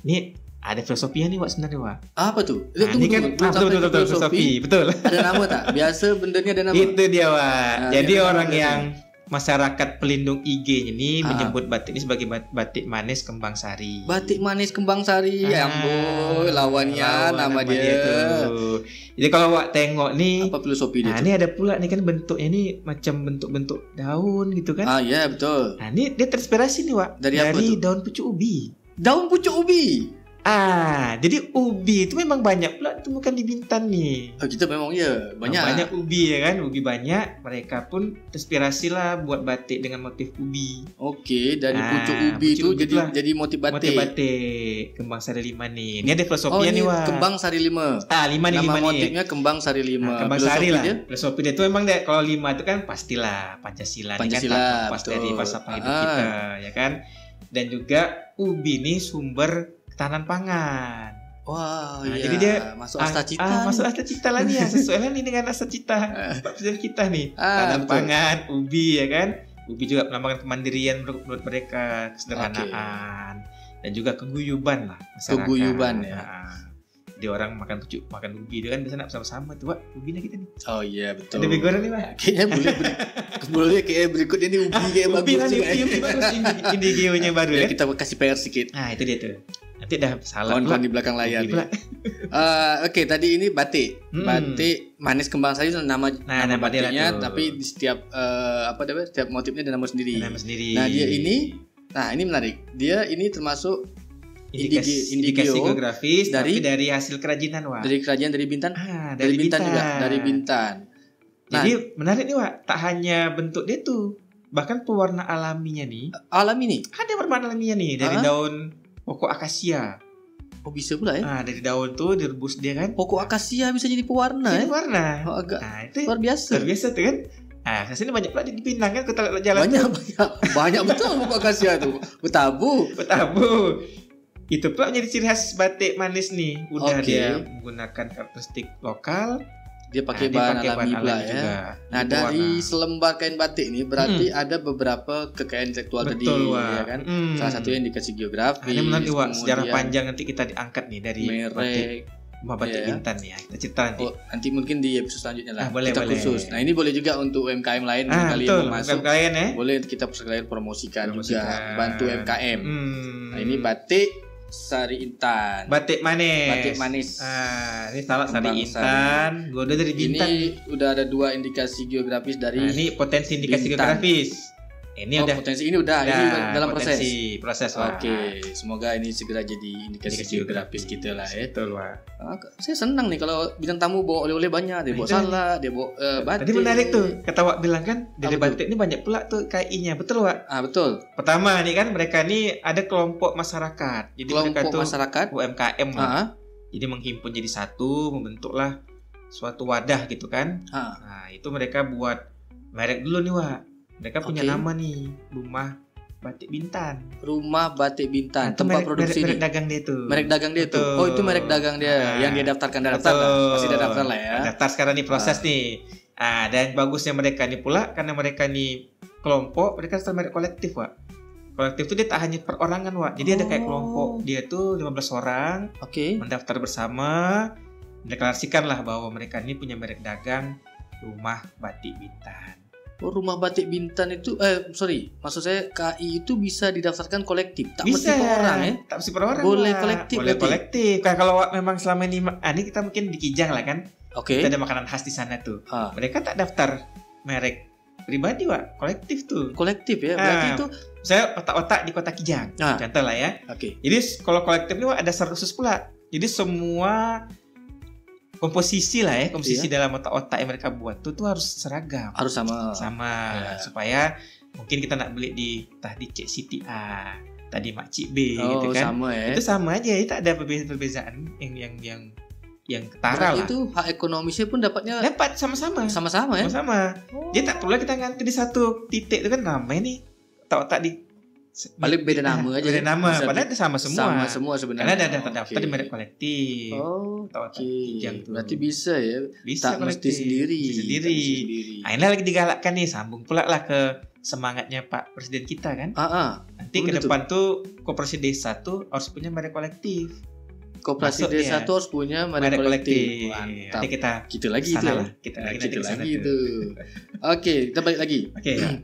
Ini ada filosofinya nih Wak sebenarnya Wak. Apa tuh? Ini kan betul filosofi. Betul. Ada nama tak? Biasa benda ni ada nama. Itu dia Wak. Jadi orang yang masyarakat pelindung IG ini menyebut batik ini sebagai batik manis kembang sari. Batik manis kembang sari. Ya ampun, lawannya nama dia. Tuh. Jadi kalau Wak tengok nih, apa filosofi dia? Ini ada pula nih kan bentuknya ini macam bentuk-bentuk daun gitu kan? Ya betul. Nah, ini dia terinspirasi nih Wak dari daun pucuk ubi. Daun pucuk ubi. Jadi ubi itu memang banyak pula ditemukan di Bintan nih. Kita memang banyak ubi ya kan, ubi banyak. Mereka pun terinspirasi lah buat batik dengan motif ubi. Oke, dari pucuk ubi itu jadi motif batik. Motif batik Kembang Sari 5 nih. Ini ada filosofinya nih Wak. Kembang Sari 5. 5 nih. Nama motifnya Kembang Sari 5. Kembang Sari lah. Filosofi dia itu memang kalau 5 itu kan pastilah Pancasila kan pas dari falsafah hidup kita ya kan. Dan juga ubi ini sumber ketahanan pangan. Jadi dia masuk asta cita. Masuk asta cita lagi ya. Sesuai lah nih dengan asta cita presiden kita nih. Ketahanan pangan, ubi ya kan. Ubi juga melambangkan kemandirian menurut mereka, kesederhanaan dan juga keguyuban lah masyarakat. Keguyuban ya. Dia orang makan ubi dia kan biasa nak bersama-sama tuh Wak, ubinya kita nih. Betul. Ada begoreng nih Wak. Kayaknya boleh kayak berikutnya nih ubi kayak bagus juga. Ubi bagus indikasinya baru ya. Kita kasih PR sedikit. Itu dia tuh. Nanti dah salah kawan-kawan di belakang layar nih. Oke, tadi ini batik. Batik manis kembang sari nama batiknya, tapi di setiap setiap motifnya ada nama sendiri. Nah, ini menarik. Dia ini termasuk indikasi geografis dari hasil kerajinan Wak. Dari kerajinan dari Bintan. Dari Bintan juga, dari Bintan. Jadi menarik nih Wak, tak hanya bentuk dia tuh, bahkan pewarna alaminya nih. Alami nih? Ada pewarna alaminya nih dari daun pokok akasia. Bisa pula ya? Dari daun tuh direbus dia kan. Pokok akasia bisa jadi pewarna ya? Pewarna. Itu luar biasa. Luar biasa tuh kan. Sini banyak pula di Pinang kan kita jalan. Banyak betul pokok akasia tuh. Betabu. Itu pula menjadi ciri khas batik manis nih. Dia menggunakan karakteristik lokal. Dia pakai bahan alami pula ya. Juga. Nah, dari selembar kain batik ini berarti ada beberapa kekayaan intelektual tadi ya kan. Salah satunya indikasi geografis. Ini menarik Wak, sejarah panjang nanti kita diangkat nih dari batik Bintan ya. Kita cerita nanti. Nanti mungkin di episode selanjutnya lah. Boleh. Khusus. Nah, ini boleh juga untuk UMKM lain kali yang mau masuk. UMKM ya. Boleh kita sekalian promosikan juga, bantu UMKM. Nah, ini batik Sari Intan. Batik manis. Ini salah Sari Intan. Gua udah dari Bintan. Ini udah ada 2 indikasi geografis dari. Ini potensi indikasi geografis. Ini potensi ini udah ini dalam proses. Oke, semoga ini segera jadi indikasi geografis kita lah ya. Betul Wak. Saya senang nih kalau bintang tamu bawa oleh-oleh banyak, dia bawa salad, dia bawa batik. Tadi menarik tuh, kata Wak bilang kan dari batik ini banyak pula tuh KI-nya, betul Wak? Betul. Pertama nih kan mereka nih ada kelompok masyarakat. Jadi mereka tuh masyarakat UMKM lah. Jadi menghimpun jadi satu, membentuklah suatu wadah gitu kan. Nah, itu mereka buat merek dulu nih, Wak. Mereka punya nama nih, Rumah Batik Bintan. Rumah Batik Bintan, Nah, tempat produksi merek dagang dia tuh. Merek dagang dia tuh. Oh, itu merek dagang dia yang dia daftarkan lah. Pasti dia daftar lah ya. Daftar sekarang nih proses nih. Dan bagusnya mereka nih pula karena mereka nih kelompok, mereka daftar merek kolektif, Wak. Kolektif tuh dia tak hanya perorangan, Wak. Jadi ada kayak kelompok. Dia tuh 15 orang. Mendaftar bersama, mendeklarasikan lah bahwa mereka ini punya merek dagang Rumah Batik Bintan. Oh, Rumah Batik Bintan itu maksud saya KI itu bisa didaftarkan kolektif, tak mesti Bisa. per orang ya? Tak mesti per orang. Boleh Wak. kolektif. Boleh kolektif. Kalau memang selama ini ini kita mungkin di Kijang lah kan. Kita ada makanan khas di sana tuh. Mereka tak daftar merek pribadi, Wak. Kolektif tuh. Kolektif ya. Berarti itu saya otak-otak di Kota Kijang. Contoh lah ya. Jadi kalau kolektif ini, Wak, ada syarat khusus pula. Jadi semua komposisi lah ya, komposisi dalam otak-otak yang mereka buat tuh harus seragam. Harus sama. Supaya mungkin kita nak beli di Cik Siti A, tadi Makcik B gitu kan. Sama ya. Itu sama aja, itu tak ada perbedaan yang ketara lah. Itu hak ekonomisnya pun dapat sama-sama. Sama-sama ya. Sama. Jadi tak perlu kita ngantri di satu titik itu kan ramai nih. Otak-otak di paling beda nama aja. Beda nama, padahal itu sama semua. Sama semua sebenarnya. Karena ada terdaftar di merek kolektif. Berarti bisa ya. Bisa tak mesti sendiri. Nah, ini lagi digalakkan nih, sambung pula lah ke semangatnya Pak Presiden kita kan. Nanti ke depan tuh koperasi desa tuh harus punya merek kolektif. Koperasi desa tuh harus punya merek kolektif. Mantap. Nanti kita lagi itu. Kita lagi itu. Oke, kita balik lagi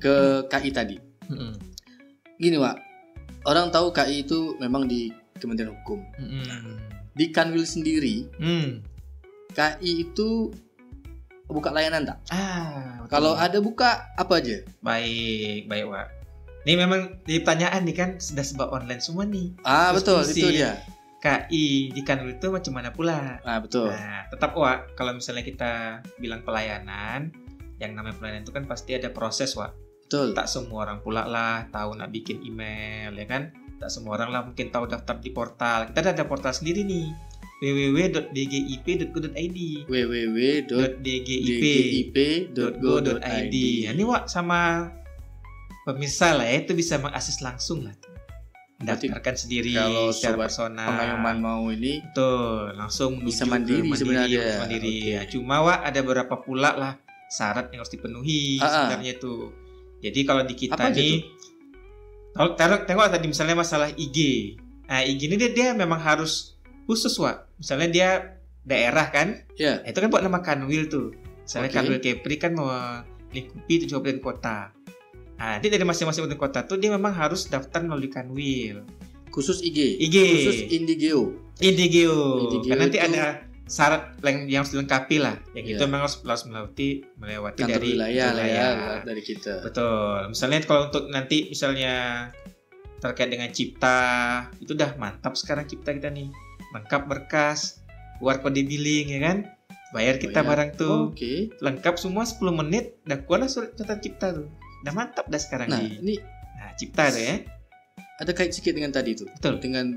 ke KI tadi. Gini, Wak, orang tahu KI itu memang di Kementerian Hukum. Di Kanwil sendiri, KI itu buka layanan tak? Kalau ada buka apa aja? Baik, Wak. Ini memang di pertanyaan nih kan sudah sebab online semua nih. Betul, itu dia. KI di Kanwil itu macam mana pula? Betul. Nah, tetap, Wak, kalau misalnya kita bilang pelayanan, yang namanya pelayanan itu kan pasti ada proses, Wak. Betul. Tak semua orang pula lah tahu nak bikin email, ya kan? Tak semua orang lah mungkin tahu daftar di portal. Kita ada portal sendiri nih, www.dgip.go.id. www.dgip.go.id. Ini, Wak, sama pemirsa lah ya, itu bisa mengakses langsung lah. Daftarkan sendiri kalau secara sobat personal. Pengayoman mau ini, betul, langsung bisa mandiri sebenarnya. Ya, cuma, Wak, ada beberapa pula lah syarat yang harus dipenuhi sebenarnya itu. Jadi kalau di kita nih, kalau tengok tadi misalnya masalah IG. Nah, IG ini dia memang harus khusus, Wak. Misalnya dia daerah kan, itu kan buat nama Kanwil tuh. Misalnya Kanwil Kepri kan mau lingkupi 7 kabupaten kota. Nah, jadi dari masing-masing kabupaten kota tuh dia memang harus daftar melalui Kanwil. Khusus IG. Khusus Indigeo. Karena nanti ada syarat yang harus dilengkapi lah. Yang itu memang harus melewati kantor dari wilayah dari kita. Betul. Misalnya kalau untuk nanti misalnya terkait dengan Cipta, itu udah mantap sekarang Cipta kita nih. Lengkap berkas, keluar kode billing ya kan. Bayar kita barang tuh. Lengkap semua 10 menit udah keluar surat catatan Cipta tuh. Udah mantap dah sekarang Cipta tuh ya. Ada kait sedikit dengan tadi tuh. Betul. Dengan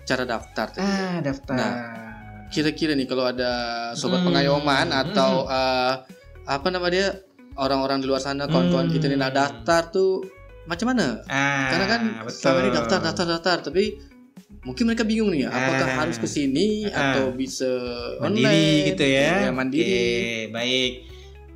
cara daftar tadi. Daftar. Nah, kira-kira nih kalau ada sobat pengayoman atau orang-orang di luar sana, kawan-kawan kita nih nak daftar tuh macam mana? Karena kan selama ini daftar, tapi mungkin mereka bingung nih, apakah harus ke sini atau bisa mandiri online, gitu ya? Mandiri. Baik.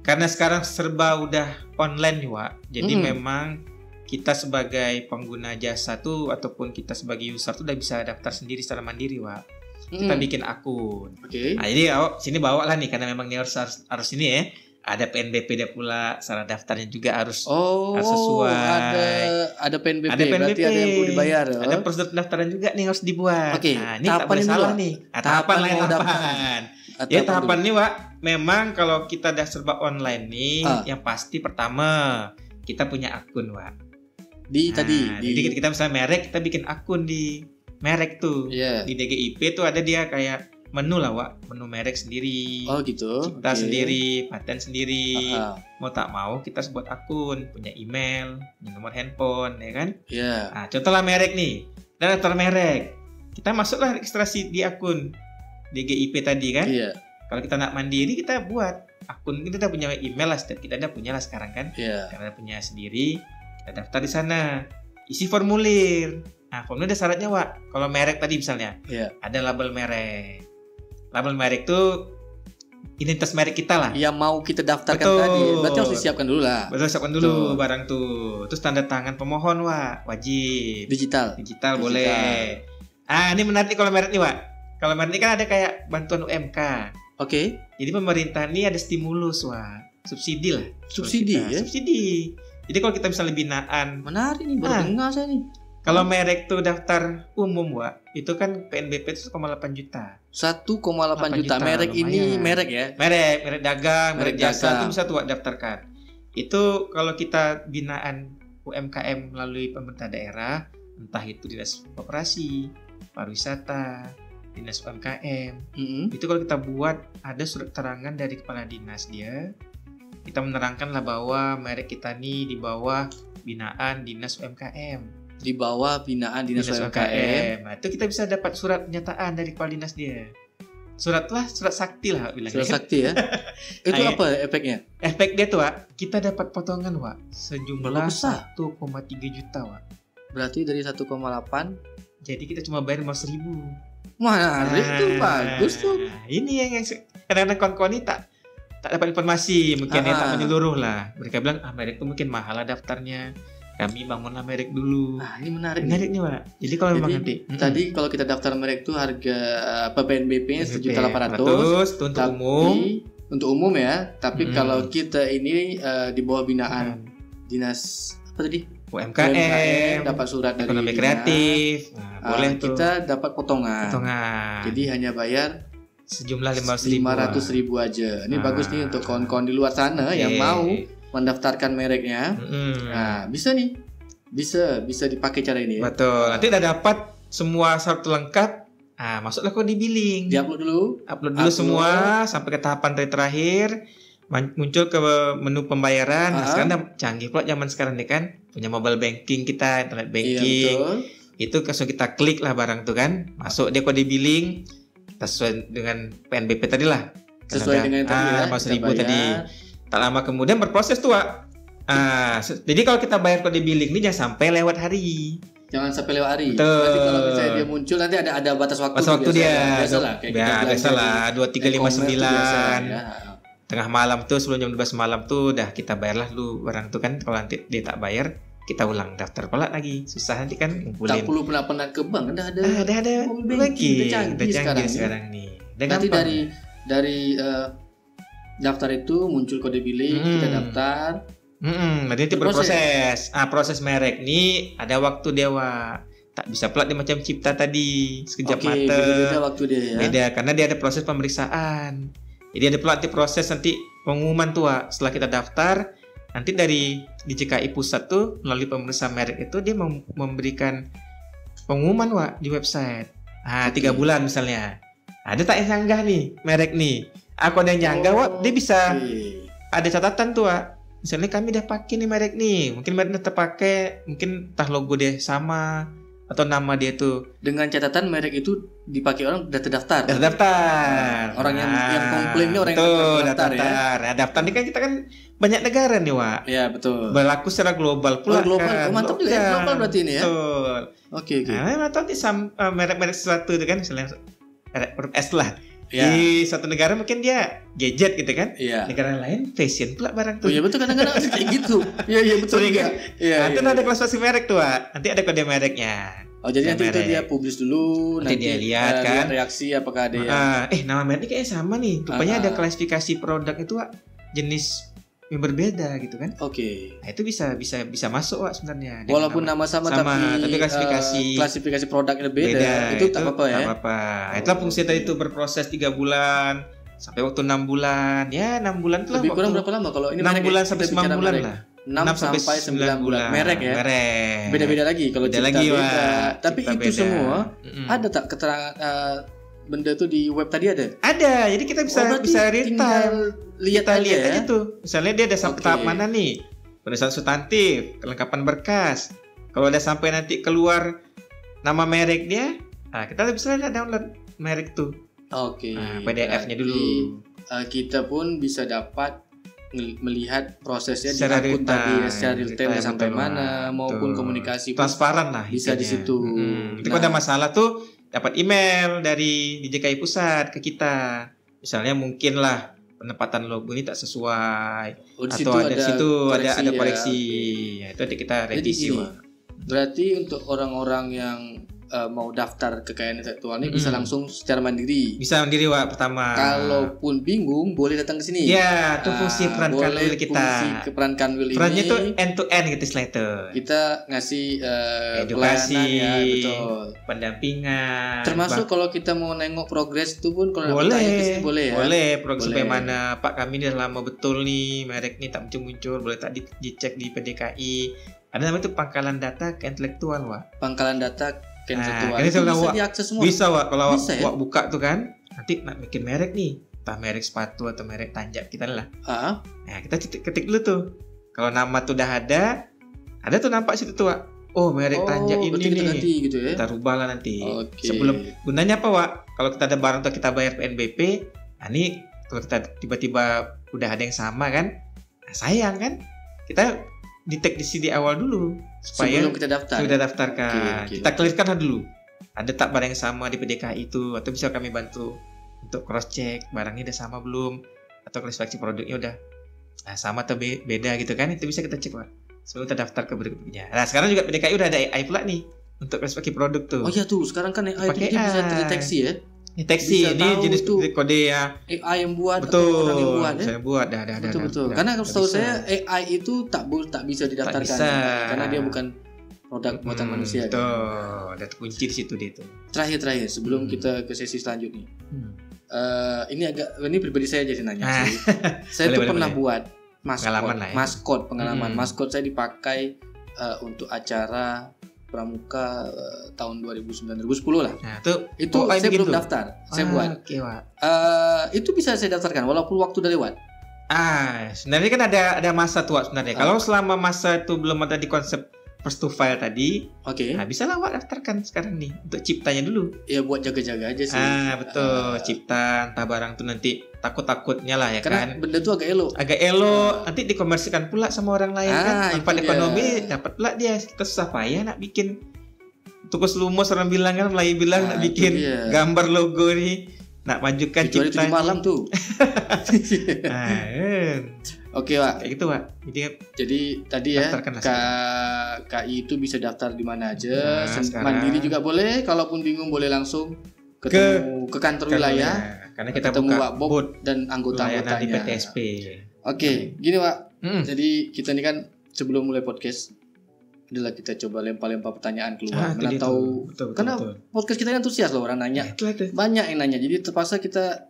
Karena sekarang serba udah online nih, Wak. Jadi memang kita sebagai pengguna jasa tuh ataupun kita sebagai user tuh udah bisa daftar sendiri secara mandiri, Wak. Kita bikin akun. Nah, jadi sini bawa lah nih karena memang ini harus ini ya. Ada PNBP dia pula, syarat daftarnya juga harus sesuai. Ada PNBP. Berarti ada yang perlu dibayar. Ada prosedur pendaftaran juga nih harus dibuat. Nah, ini tak boleh salah nih. Tahapan. Ya tahapan nih, Wak. Memang kalau kita udah serba online nih, yang pasti pertama kita punya akun, Wak. Jadi kita misalnya merek, kita bikin akun di merek tuh. Di DGIP tuh ada dia kayak menu lah, Wak. Menu merek sendiri. Cipta sendiri, paten sendiri. Mau tak mau kita buat akun, punya email, punya nomor handphone, ya kan? Nah, contohlah merek nih. Dan daftar merek. kita masuklah registrasi di akun DGIP tadi kan. Iya. Kalau kita nak mandiri kita buat akun, kita punya email lah, setiap kita ada punya lah sekarang kan. Iya. Karena punya sendiri, kita daftar di sana, isi formulir. Nah, formulir ada syaratnya, Wak. Kalau merek tadi misalnya, Iya. ada label merek. Label merek tuh identitas merek kita lah. Yang mau kita daftarkan Betul. tadi, berarti harus disiapkan dulu lah. Betul, siapkan dulu barang tuh. Terus tanda tangan pemohon, Wak, wajib. Digital. Digital boleh. Ini menarik nih kalau merek nih, Wak. Kalau merek ini kan ada kayak bantuan UMK. Oke. Jadi pemerintah ini ada stimulus, Wak. Subsidi lah. Subsidi Kalau kita, ya? Subsidi. Jadi kalau kita misalnya binaan, Menarik nih, baru dengar saya nih. kalau merek tuh daftar umum, Wak, itu kan PNBP itu 1,8 juta. 1,8 juta. 8 juta, Merek ini lumayan. merek ya. Merek dagang, Merek merek jasa dagang. itu bisa tuh, Wak, daftarkan. Itu kalau kita binaan UMKM melalui pemerintah daerah, entah itu dinas koperasi, pariwisata, dinas UMKM, itu kalau kita buat ada surat keterangan dari kepala dinas dia, kita menerangkan lah bahwa merek kita nih di bawah binaan dinas UMKM. Di bawah binaan dinas UMKM. Nah, itu kita bisa dapat surat pernyataan dari kepala dinas dia. Surat sakti lah bilangnya. Surat sakti ya. Itu Nah, apa efeknya? Efek dia tuh, Wak, kita dapat potongan, Wak, sejumlah Berapa besar? 1,3 juta, Wak. Berarti dari 1,8. Jadi kita cuma bayar 500.000. Menarik tuh, bagus tuh. Ini yang kadang-kadang kawan-kawan ini tak dapat informasi, mungkin yang tak menyeluruh lah. Mereka bilang, merek itu mungkin mahal lah daftarnya. Kami bangunlah merek dulu. Ini menarik. Menarik nih, Wak. Jadi kalau memang nanti Tadi kalau kita daftar merek tuh harga PPNBP-nya 1.800.000 untuk umum. Untuk umum ya. Tapi kalau kita ini di bawah binaan dinas apa tadi? UMKM, dapat surat dari ekonomi dinas. kreatif. Nah, boleh tuh. Kita dapat potongan. Jadi hanya bayar sejumlah 500.000 aja. Ini bagus nih untuk kawan-kawan di luar sana yang mau mendaftarkan mereknya. Nah, bisa nih. Bisa dipakai cara ini ya. Betul. Nanti udah dapat semua syarat lengkap. Masuklah kok di billing. Diupload dulu. Upload dulu semua sampai ke tahapan terakhir. Muncul ke menu pembayaran. Nah, sekarang udah canggih pula zaman sekarang nih kan. Punya mobile banking kita, internet banking. Iya, betul. Itu langsung kita klik lah barang tuh kan. Masuk dia kode billing. Kita sesuai dengan PNBP tadi lah. Sesuai dengan tadi ya. 500.000 tadi. Tak lama kemudian berproses tuh, Wak. Jadi kalau kita bayar kode billing ini jangan sampai lewat hari. Jangan sampai lewat hari. Betul. Nanti kalau misalnya dia muncul nanti ada batas waktu. Batas waktu dia. Biasalah kayak kita Biasalah 2359. Ya. Tengah malam tuh sebelum jam 12 malam tuh udah kita bayarlah dulu barang tuh kan. Kalau nanti dia tak bayar, kita ulang daftar pula lagi. Susah nanti kan ngumpulin. Tak perlu pernah ke bank, ada mobile banking. Udah canggih sekarang nih. Nanti dari daftar itu muncul kode billing, kita daftar. Berarti itu berproses. Proses merek nih ada waktu dia, Wak. Tak bisa pula dia macam cipta tadi sekejap mata. Beda waktu dia ya. Beda karena dia ada proses pemeriksaan. Jadi ada pula nanti proses nanti pengumuman tuh, Wak. Setelah kita daftar, nanti dari DJKI pusat tuh melalui pemeriksaan merek itu dia memberikan pengumuman, Wak, di website. 3 bulan misalnya. Ada tak yang nyanggah nih merek nih. Aku ada yang nyanggah, Wak, dia bisa ada catatan tuh, Wak. Misalnya kami udah pakai nih merek nih. Mungkin mereknya terpakai, mungkin entah logo dia sama atau nama dia tuh. Dengan catatan merek itu dipakai orang udah terdaftar. Orang yang komplainnya orang yang terdaftar ya. Nah, daftar ini kan kita kan banyak negara nih, Wak. Iya, betul. Berlaku secara global pula. Global. Kan. Mantap juga ya, global berarti ini ya. Betul. Oke. Nah, atau nanti merek-merek sesuatu itu kan misalnya huruf S lah. Ya. Di satu negara mungkin dia gadget gitu kan. Iya. Negara lain fashion pula barang tuh. Oh iya betul, kadang-kadang ada kayak gitu. Iya betul juga. Nanti ada klasifikasi merek tuh, Wak. Nanti ada kode mereknya. Oh jadi nanti itu dia publish dulu, nanti dia lihat kan reaksi apakah ada yang nama mereknya kayaknya sama nih. Rupanya ada klasifikasi produk itu, Wak, jenis yang berbeda gitu kan. Oke. Nah, itu bisa masuk, Wak, sebenarnya. Walaupun nama sama tapi klasifikasi produknya beda. Itu tak apa-apa ya. Tak apa-apa. Itulah fungsi tadi itu berproses 3 bulan sampai waktu 6 bulan. Ya, 6 bulan itu lah. Lebih kurang berapa lama kalau ini 6 bulan sampai 9 bulan lah. 6 sampai 9 bulan. Merek ya. Beda-beda lagi kalau beda lagi, tapi itu beda. Semua ada tak keterangan benda tuh di web tadi ada? Ada. Jadi kita bisa real time. Lihat aja tuh. Misalnya dia ada sampai tahap mana nih? Pemeriksaan substantif, kelengkapan berkas. Kalau udah sampai nanti keluar nama merek dia, Nah, kita bisa download merek tuh. Oke. PDF-nya dulu. Kita pun bisa dapat melihat prosesnya Secara diangkut real-time. tadi ya, secara real time Real-time, sampai betul, mana, Wak. maupun Betul. komunikasi pun Transparan lah bisa di intinya. situ. Nanti kalau ada masalah tuh dapat email dari DJKI pusat ke kita. Misalnya mungkin lah penempatan logo ini tak sesuai, di atau ada situ ada ya. koreksi. Ya, itu nanti kita Jadi revisi, gini, Wak. berarti untuk orang-orang yang mau daftar kekayaan intelektual ini bisa langsung secara mandiri. Bisa mandiri, Wak, pertama. Kalaupun bingung boleh datang ke sini. Ya, itu fungsi peran kanwil kita. Fungsi peran kanwil Perannya ini tuh end to end gitu istilah itu. kita ngasih Edukasi, pelayanan ya, betul. pendampingan. Termasuk kalau kita mau nengok progres itu pun kalau boleh, tanya ke sini boleh ya. boleh progres Boleh. sampai mana, Pak, kami udah lama betul nih merek nih tak muncul-muncul, boleh tak dicek di PDKI. Ada namanya tuh pangkalan data keintelektual, Wak. Pangkalan data Nah, keintelektual ini itu saya bisa Wak, diakses semua. bisa, Wak, kalau Bisa, ya? Wak buka tuh kan, nanti nak bikin merek nih, entah merek sepatu atau merek tanjak kita lah. Ah, Nah, kita ketik dulu tuh. Kalau nama tuh udah ada tuh nampak situ tuh, Wak. Oh, merek tanjak ini berarti kita nih. ganti gitu ya. Kita rubah lah nanti. Oke. Sebelum gunanya apa, Wak? Kalau kita ada barang tuh kita bayar PNBP, nah ini kalau kita tiba-tiba udah ada yang sama kan, nah sayang kan? Kita di tag di sini awal dulu supaya sebelum kita daftar. sudah daftarkan. Oke. Kita clearkan lah dulu. Ada tak barang yang sama di PDKI itu, atau bisa kami bantu untuk cross check barangnya udah sama belum, atau klasifikasi produknya udah sama atau beda gitu kan? Itu bisa kita cek, Wak, sebelum kita daftar ke berikutnya. Nah, sekarang juga PDKI udah ada AI pula nih untuk klasifikasi produk tuh. Oh iya tuh, sekarang kan AI Pakai itu dia bisa AI. terdeteksi ya. Deteksi Bisa ini tahu jenis tuh. kode ya. AI yang buat Betul. atau orang yang buat ya. Saya buat dah. Betul. Karena setahu saya AI itu tak bisa didaftarkan bisa. karena dia bukan produk buatan manusia. Kan? Betul. Ada kunci di situ dia tuh. Terakhir sebelum kita ke sesi selanjutnya. Ini pribadi saya jadi nanya. Saya tuh Boleh, pernah boleh. buat Pengalaman lah ya. pengalaman. Maskot saya dipakai untuk acara pramuka tahun 2009-2010 lah. Nah, tuh Itu AI saya bikin belum tuh. daftar. Saya buat. Oke, Wak. Itu bisa saya daftarkan walaupun waktu udah lewat. Sebenarnya kan ada masa tua sebenarnya. Kalau selama masa itu belum ada di konsep first to file tadi, Oke. nah bisa lah, Wak, daftarkan sekarang nih untuk ciptanya dulu. Ya buat jaga-jaga aja sih. Betul. Cipta entah barang tuh nanti takut-takutnya lah ya Karena kan. benda tuh agak elok. Agak elok, nanti dikomersikan pula sama orang lain kan. Manfaat itu ekonomi dia. dapat pula dia. Kita susah payah nak bikin tukus lumus, orang bilang kan, Melayu bilang nak Itu bikin dia. gambar logo nih, nak majukan Kecuali 7 ciptanya. malam tuh. Oke, Pak. Kayak gitu, Pak. Jadi tadi ya Daftarkan lah KI itu bisa daftar di mana aja. Nah, sekarang. Mandiri juga boleh. Kalaupun bingung boleh langsung ketemu ke kantor wilayah. Karena kita ketemu buka Pak Bob booth dan layanan di anggota-anggotanya. PTSP. Oke, gini Pak. Hmm. Jadi kita ini kan sebelum mulai podcast adalah kita coba lempar-lempar pertanyaan keluar. Itu Mana dia tahu tuh. Betul. karena podcast kita kan antusias loh, orang nanya. Itulah tuh. Banyak yang nanya. Jadi terpaksa kita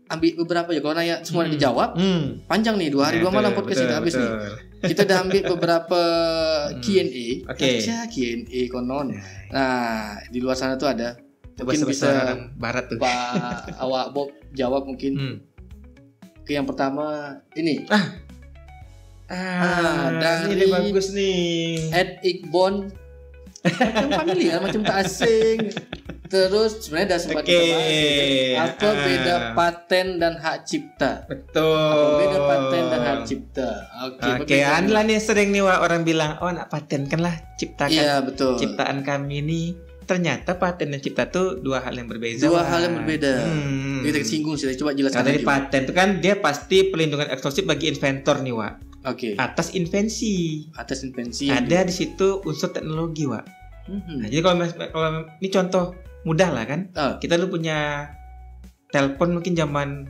ambil beberapa ya. Kalau nanya semua dijawab, panjang nih 2 hari 2 malam podcast kita habis nih. Kita udah ambil beberapa Q&A. Oke. Q&A konon. Nah, di luar sana tuh ada. Mungkin Bahasa bisa orang barat tuh. Pak Awak Bob jawab mungkin. Oke, yang pertama ini. Dan ini bagus nih. Ed Iqbon. Macam familiar, macam tak asing. Terus sebenarnya dah sempat kita bahas ya. Apa beda paten dan hak cipta? Betul. Apa beda paten dan hak cipta? Oke, adalah nih sering nih orang bilang, oh nak patenkan lah, ciptakan. Iya, betul. Ciptaan kami ini. Ternyata paten dan cipta tuh dua hal yang berbeda. Dua hal yang berbeda. Kita singgung sih, coba jelaskan. Karena dari paten itu kan dia pasti pelindungan eksklusif bagi inventor nih, Wak. Oke. Atas invensi. Atas invensi. Ada di situ unsur teknologi, Wak. Nah, jadi kalau ini contoh mudah lah kan. Kita dulu punya telepon, mungkin zaman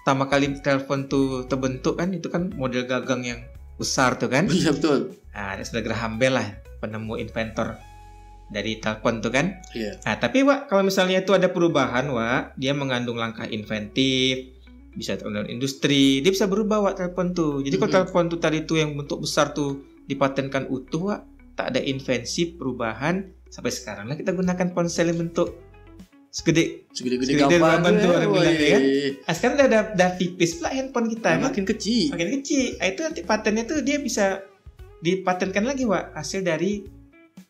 pertama kali telepon tuh terbentuk kan, itu kan model gagang yang besar tuh kan. Iya, betul. Nah, ada sudah Graham Bell lah, penemu inventor dari telepon tuh kan. Iya. Nah, tapi Wak, kalau misalnya itu ada perubahan, Wak, dia mengandung langkah inventif, bisa dalam industri, dia bisa berubah, Wak, telepon tuh. Jadi kalau telepon tuh tadi tuh yang bentuk besar tuh dipatenkan utuh, Wak, tak ada invensi perubahan, sampai sekarang lah kita gunakan ponsel yang bentuk segede gaban tuh orang bilang ya. Iya. Sekarang udah tipis pula handphone kita kan. Makin kecil. Makin kecil. Itu nanti patennya tuh dia bisa dipatenkan lagi, Wak, hasil dari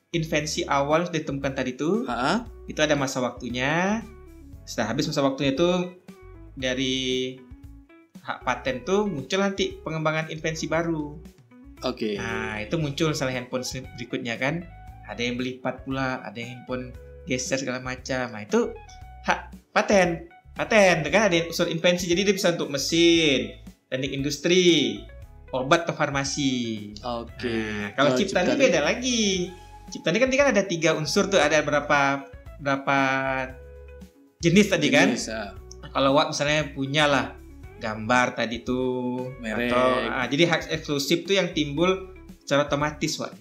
invensi awal sudah ditemukan tadi tuh, itu ada masa waktunya. Setelah habis masa waktunya itu dari hak paten tuh muncul nanti pengembangan invensi baru. Oke. Nah, itu muncul misalnya handphone berikutnya kan. Ada yang berlipat pula, ada yang handphone geser segala macam. Nah, itu hak paten. Paten kan ada unsur invensi, jadi dia bisa untuk mesin, teknik industri, obat ke farmasi. Oke. Nah, kalau cipta ini beda lagi. Cipta ini kan ada 3 unsur tuh, ada berapa jenis tadi kan. Kalau Wak misalnya punya lah gambar tadi tuh, merek. Atau jadi hak eksklusif tuh yang timbul secara otomatis Wak.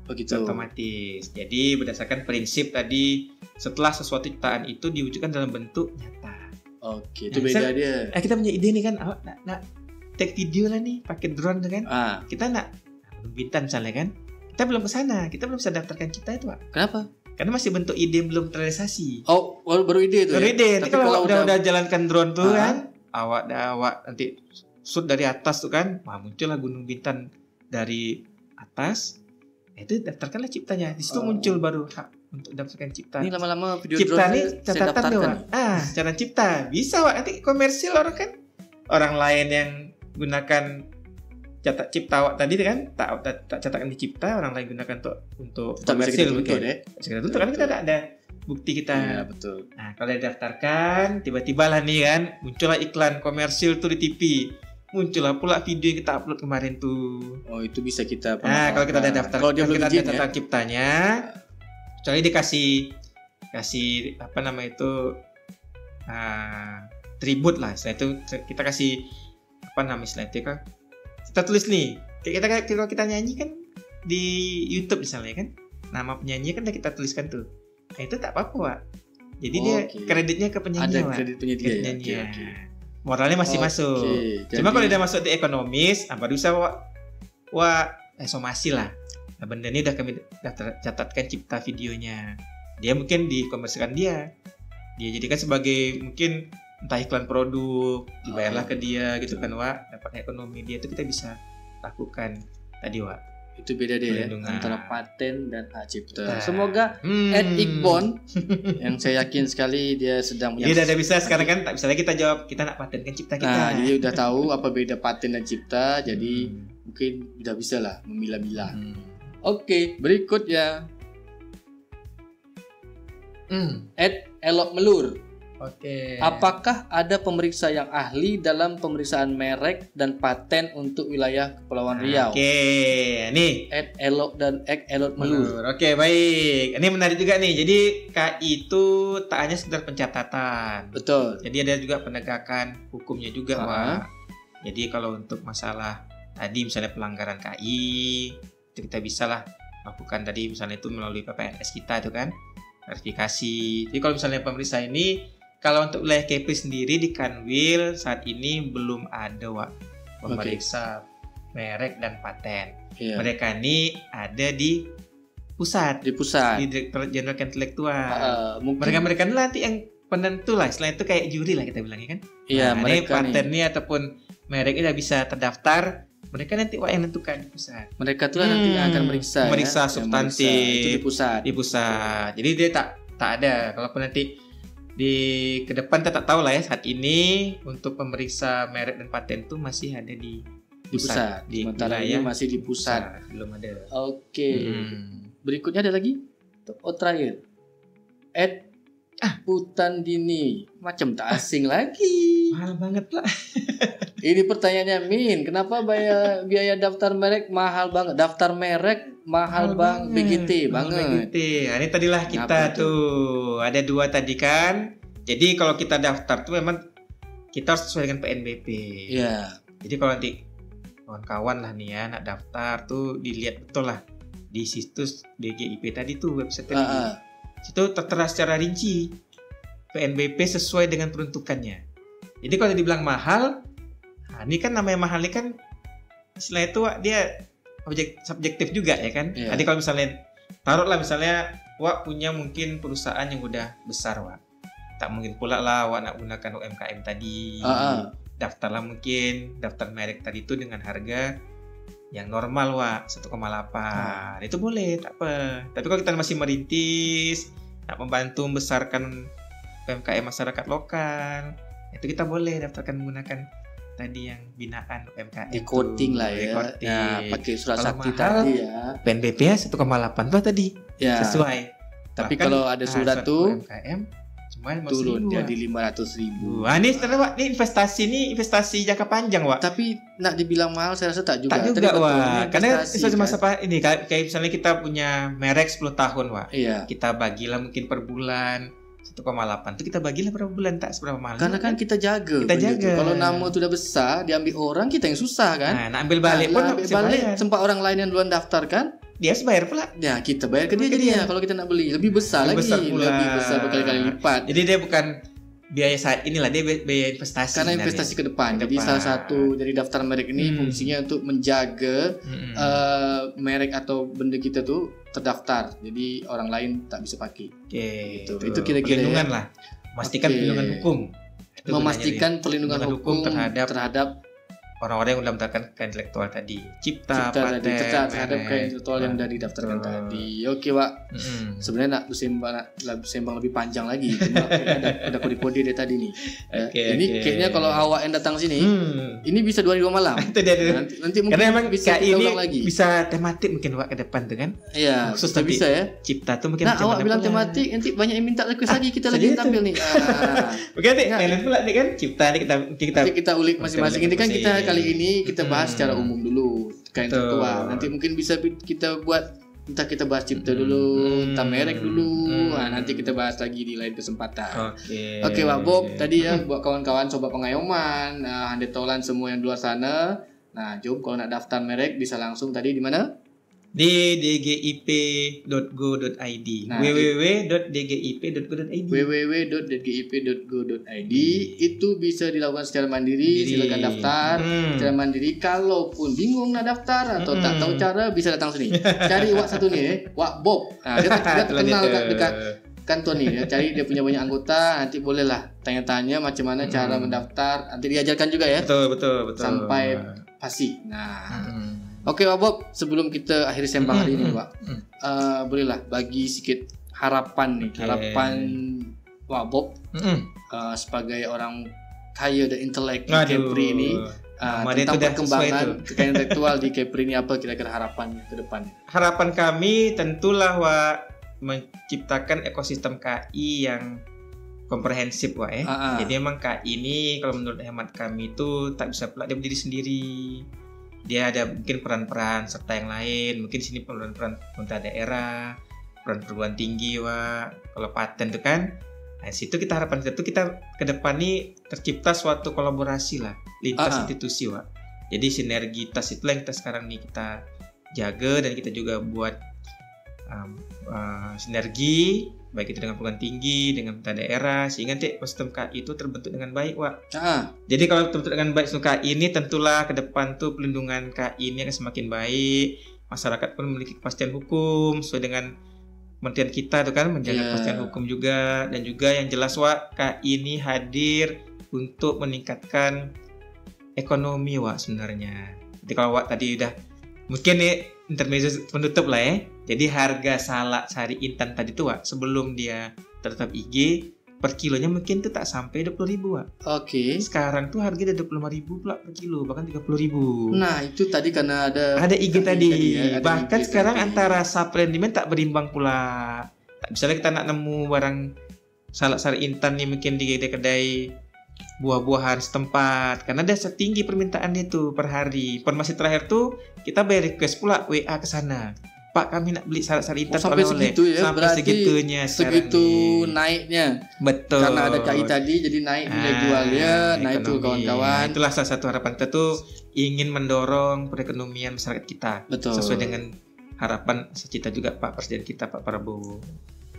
Begitu. Otomatis. Jadi berdasarkan prinsip tadi, setelah sesuatu ciptaan itu diwujudkan dalam bentuk nyata. Oke, itu beda dia. Kita punya ide nih kan, nak take video lah nih pakai drone kan. Kita nak bintang misalnya kan. Kita belum ke sana, kita belum bisa daftarkan cipta itu Pak. Kenapa? Karena masih bentuk ide belum terrealisasi. Oh, baru ide itu. Baru ide. Tapi kalau udah jalankan drone tuh kan, awak nanti shoot dari atas tuh kan, muncullah gunung bintang dari atas. Itu daftarkanlah ciptanya. Di situ muncul baru hak untuk daftarkan cipta. Ini lama-lama video cipta drone nih catatan tuh Wak. Cara cipta bisa Wak, nanti komersil orang kan. Orang lain yang gunakan catat cipta Wak tadi kan, tak catatkan di cipta, orang lain gunakan untuk komersil mungkin. Sekarang itu kan kita ada bukti kita. Iya, betul. Nah, kalau didaftarkan, tiba-tiba lah nih kan, muncullah iklan komersil tuh di TV. Muncullah pula video yang kita upload kemarin tuh. Oh, itu bisa kita. Nah, kalau kita udah daftar, kalau dia kita izin, daftar ciptanya, kecuali dikasih apa nama itu tribut lah. Setelah itu kita kasih apa nama istilah itu kan? Kita tulis nih. Kalau kita nyanyi kan di YouTube misalnya kan, nama penyanyi kan udah kita tuliskan tuh. Nah, itu tak apa-apa, Wak. Jadi dia kreditnya ke penyanyi. Ada kredit penyanyi. Okay. Moralnya masih masuk. Cuma kalau dia masuk di ekonomis, baru bisa somasi lah. Nah, benda ini udah kami catatkan cipta videonya. Dia mungkin dikomersilkan dia jadikan sebagai mungkin entah iklan produk, dibayarlah ke dia gitu kan Wak. Dapat ekonomi dia itu kita bisa lakukan tadi Wak. Itu beda deh antara paten dan hak cipta. Semoga Ed Iqbal yang saya yakin sekali dia sedang dia udah bisa sekarang kan, tak bisa lagi kita jawab kita nak patenkan cipta kita. Nah, jadi udah tahu apa beda paten dan cipta, jadi mungkin udah bisa lah memilah-milah. Oke, berikutnya Ed Elok Melur. Oke. Apakah ada pemeriksa yang ahli dalam pemeriksaan merek dan paten untuk wilayah Kepulauan Riau? Oke, nih Ed Elok dan Ed Elok Melur. Oke, baik. Ini menarik juga nih. Jadi KI itu tak hanya sekedar pencatatan. Betul. Jadi ada juga penegakan hukumnya juga, Wak. Jadi kalau untuk masalah tadi misalnya pelanggaran KI, itu kita bisa lah lakukan tadi misalnya itu melalui PPNS kita itu kan, verifikasi. Jadi kalau misalnya pemeriksa ini, kalau untuk wilayah KP sendiri di Kanwil saat ini belum ada Wak pemeriksa merek dan paten. Mereka ini ada di pusat. Di Direktorat Jenderal Intelektual. Mereka nanti yang penentu lah. Selain itu kayak juri lah kita bilangnya kan. Iya, ini patennya ataupun mereknya udah bisa terdaftar. Mereka nanti yang menentukan di pusat. Mereka tuh nanti akan meriksa substantif itu di pusat. Jadi dia tak ada. Kalaupun nanti di ke depan kita tak tahu lah ya, saat ini untuk pemeriksa merek dan paten tuh masih ada di pusat. Sementara ini masih di pusat. Belum ada. Oke. Berikutnya ada lagi. Terakhir. Ed Putan Dini. Macam tak asing lagi. Mahal banget lah. Ini pertanyaannya Min. Kenapa biaya daftar merek mahal banget? Daftar merek mahal bang, BGT banget. Ini tadilah kita tuh ada 2 tadi kan. Jadi kalau kita daftar tuh memang kita harus sesuai dengan PNBP. Iya. Jadi kalau nanti kawan-kawan lah nih ya nak daftar tuh dilihat betul lah di situs DGIP tadi tuh, website tadi. Situ tertera secara rinci PNBP sesuai dengan peruntukannya. Jadi kalau dibilang mahal, ini kan namanya mahal ini kan istilah itu dia subjektif juga ya kan. Jadi kalau misalnya taruhlah misalnya Wak punya mungkin perusahaan yang udah besar Wak, tak mungkin pula lah Wak nak gunakan UMKM tadi. Daftarlah mungkin daftar merek tadi itu dengan harga yang normal Wak 1,8 itu boleh, tak apa. Tapi kalau kita masih merintis, nak membantu membesarkan UMKM masyarakat lokal, itu kita boleh daftarkan menggunakan tadi yang binaan UMKM di coating lah ya. Pakai surat sakti tadi ya. PNBP ya 1,8 tuh tadi ya. Sesuai. Tapi kalau ada surat tuh UMKM cuma turun jadi 500.000. Wah, ini sebenarnya Wak, ini investasi jangka panjang Wak. Tapi nak dibilang mahal saya rasa tak juga. Tak juga Wak. Karena investasi masa ini kayak misalnya kita punya merek 10 tahun Wak. Iya. Kita bagilah mungkin per bulan 1,8 itu kita bagilah per bulan, tak seberapa mahal. Karena kan kita jaga. Kalau nama itu udah besar diambil orang, kita yang susah kan. Nah, nak ambil balik pun ambil balik sempat orang lain yang duluan daftar kan. Dia harus bayar pula. Ya, kita bayar ke dia jadinya kalau kita nak beli. Lebih besar lebih besar berkali-kali lipat. Jadi dia bukan biaya saat inilah, dia biaya investasi. Karena investasi ke depan. Jadi salah satu dari daftar merek ini fungsinya untuk menjaga merek atau benda kita tuh terdaftar. Jadi orang lain tak bisa pakai. Gitu. Itu kira-kira perlindungan lah. Memastikan perlindungan hukum. Memastikan perlindungan hukum terhadap orang-orang yang sudah mendaftarkan kekayaan intelektual tadi, cipta paten, terhadap kekayaan intelektual yang sudah didaftarkan tadi. Oke, Pak. Sebenarnya nak sembang lebih panjang lagi. Cuma ada kode-kode dari tadi nih. Ini kayaknya kalau awak yang datang sini, ini bisa 2 hari 2 malam. Itu dia. Nanti mungkin karena emang bisa kita ulang lagi. Bisa tematik mungkin Pak ke depan tuh kan? Iya, bisa ya. Cipta tuh mungkin. Nah, awak bilang tematik, nanti banyak yang minta request lagi, kita lagi tampil nih. Oke, nanti pula nih kan cipta nih kita ulik masing-masing. Ini kan kita kali ini kita bahas secara umum dulu kekayaan intelektual. Nanti mungkin bisa kita buat entah kita bahas cipta dulu, entah merek dulu. Nah, nanti kita bahas lagi di lain kesempatan. Oke, Pak Bob. Tadi ya buat kawan-kawan sobat pengayoman, Hande Tolan semua yang di luar sana. Nah, jom kalau nak daftar merek bisa langsung tadi di mana? Di dgip.go.id. www.dgip.go.id. www.dgip.go.id itu bisa dilakukan secara mandiri. Silakan daftar secara mandiri. Kalaupun bingung nak daftar atau tak tahu cara, bisa datang sini. Cari Wak satu nih, Wak Bob. Nah, dia terkenal dekat kantor nih. Cari dia punya banyak anggota. Nanti bolehlah tanya-tanya macam mana cara mendaftar. Nanti diajarkan juga ya. Betul. Sampai pasti. Nah. Oke, Pak Bob, sebelum kita akhiri sembang hari ini, Pak, bolehlah bagi sedikit harapan nih, harapan Pak Bob sebagai orang kaya dan intelek di Kepri ini, tentang perkembangan kekayaan intelektual di Kepri ini, apa kira-kira harapannya ke depan? Harapan kami tentulah Wak menciptakan ekosistem KI yang komprehensif Wak ya. Jadi memang KI ini kalau menurut hemat kami itu tak bisa pula dia berdiri sendiri. Dia ada mungkin peran-peran serta yang lain, mungkin sini peran-peran pemerintah daerah, peran perguruan tinggi Wak. Kalau paten itu kan, nah situ kita harapan kita ke depan nih tercipta suatu kolaborasi lah lintas institusi Wak. Jadi sinergitas itulah yang kita sekarang nih kita jaga, dan kita juga buat sinergi baik itu dengan perguruan tinggi, dengan pemerintah daerah, sehingga nanti ekosistem KI itu terbentuk dengan baik Wak. Jadi kalau terbentuk dengan baik KI ini, tentulah ke depan tuh pelindungan KI ini akan semakin baik. Masyarakat pun memiliki kepastian hukum sesuai dengan kementerian kita tuh kan, menjaga kepastian hukum juga. Dan juga yang jelas Wak, KI ini hadir untuk meningkatkan ekonomi Wak sebenarnya. Jadi kalau Wak tadi udah mungkin nih intermezzo penutup lah ya. Jadi harga salak sari intan tadi tuh Wak, sebelum dia tetap IG per kilonya mungkin tuh tak sampai 20.000 Wak. Oke. Sekarang tuh harga udah 25.000 pula per kilo, bahkan 30.000. Nah, itu tadi karena ada IG tadi. Ya, bahkan IG sekarang tadi. antara supply dan demand tak berimbang pula. Misalnya kita nak nemu barang salak sari intan nih mungkin di kedai buah-buahan setempat, karena ada setinggi permintaannya tuh per hari. Informasi terakhir tuh kita bayar request pula WA ke sana. Pak, kami nak beli salak sari intan sampai segitu ya, sampai berarti segitunya segitu naiknya. Betul. Karena ada KI tadi jadi naik nilai jualnya, naik tuh kawan-kawan. Itulah salah satu harapan kita tuh, ingin mendorong perekonomian masyarakat kita. Betul. Sesuai dengan harapan cita juga Pak Presiden kita, Pak Prabowo.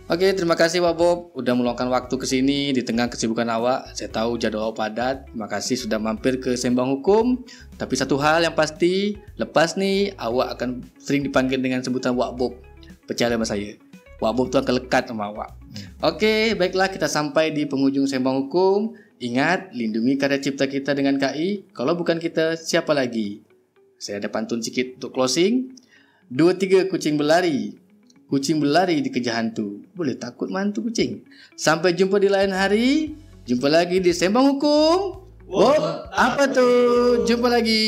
Oke, terima kasih Pak Bob udah meluangkan waktu ke sini di tengah kesibukan awak. Saya tahu jadwal padat. Terima kasih sudah mampir ke Sembang Hukum. Tapi satu hal yang pasti, lepas nih awak akan sering dipanggil dengan sebutan Wak Bob. Percaya sama saya, Wak Bob tuh akan lekat sama awak. Oke, baiklah, kita sampai di penghujung Sembang Hukum. Ingat, lindungi karya cipta kita dengan KI. Kalau bukan kita, siapa lagi? Saya ada pantun sikit untuk closing. 2-3 kucing berlari. Kucing berlari dikejar hantu. Boleh takut mantu kucing. Sampai jumpa di lain hari. Jumpa lagi di Sembang Hukum. Apa tuh? Jumpa lagi.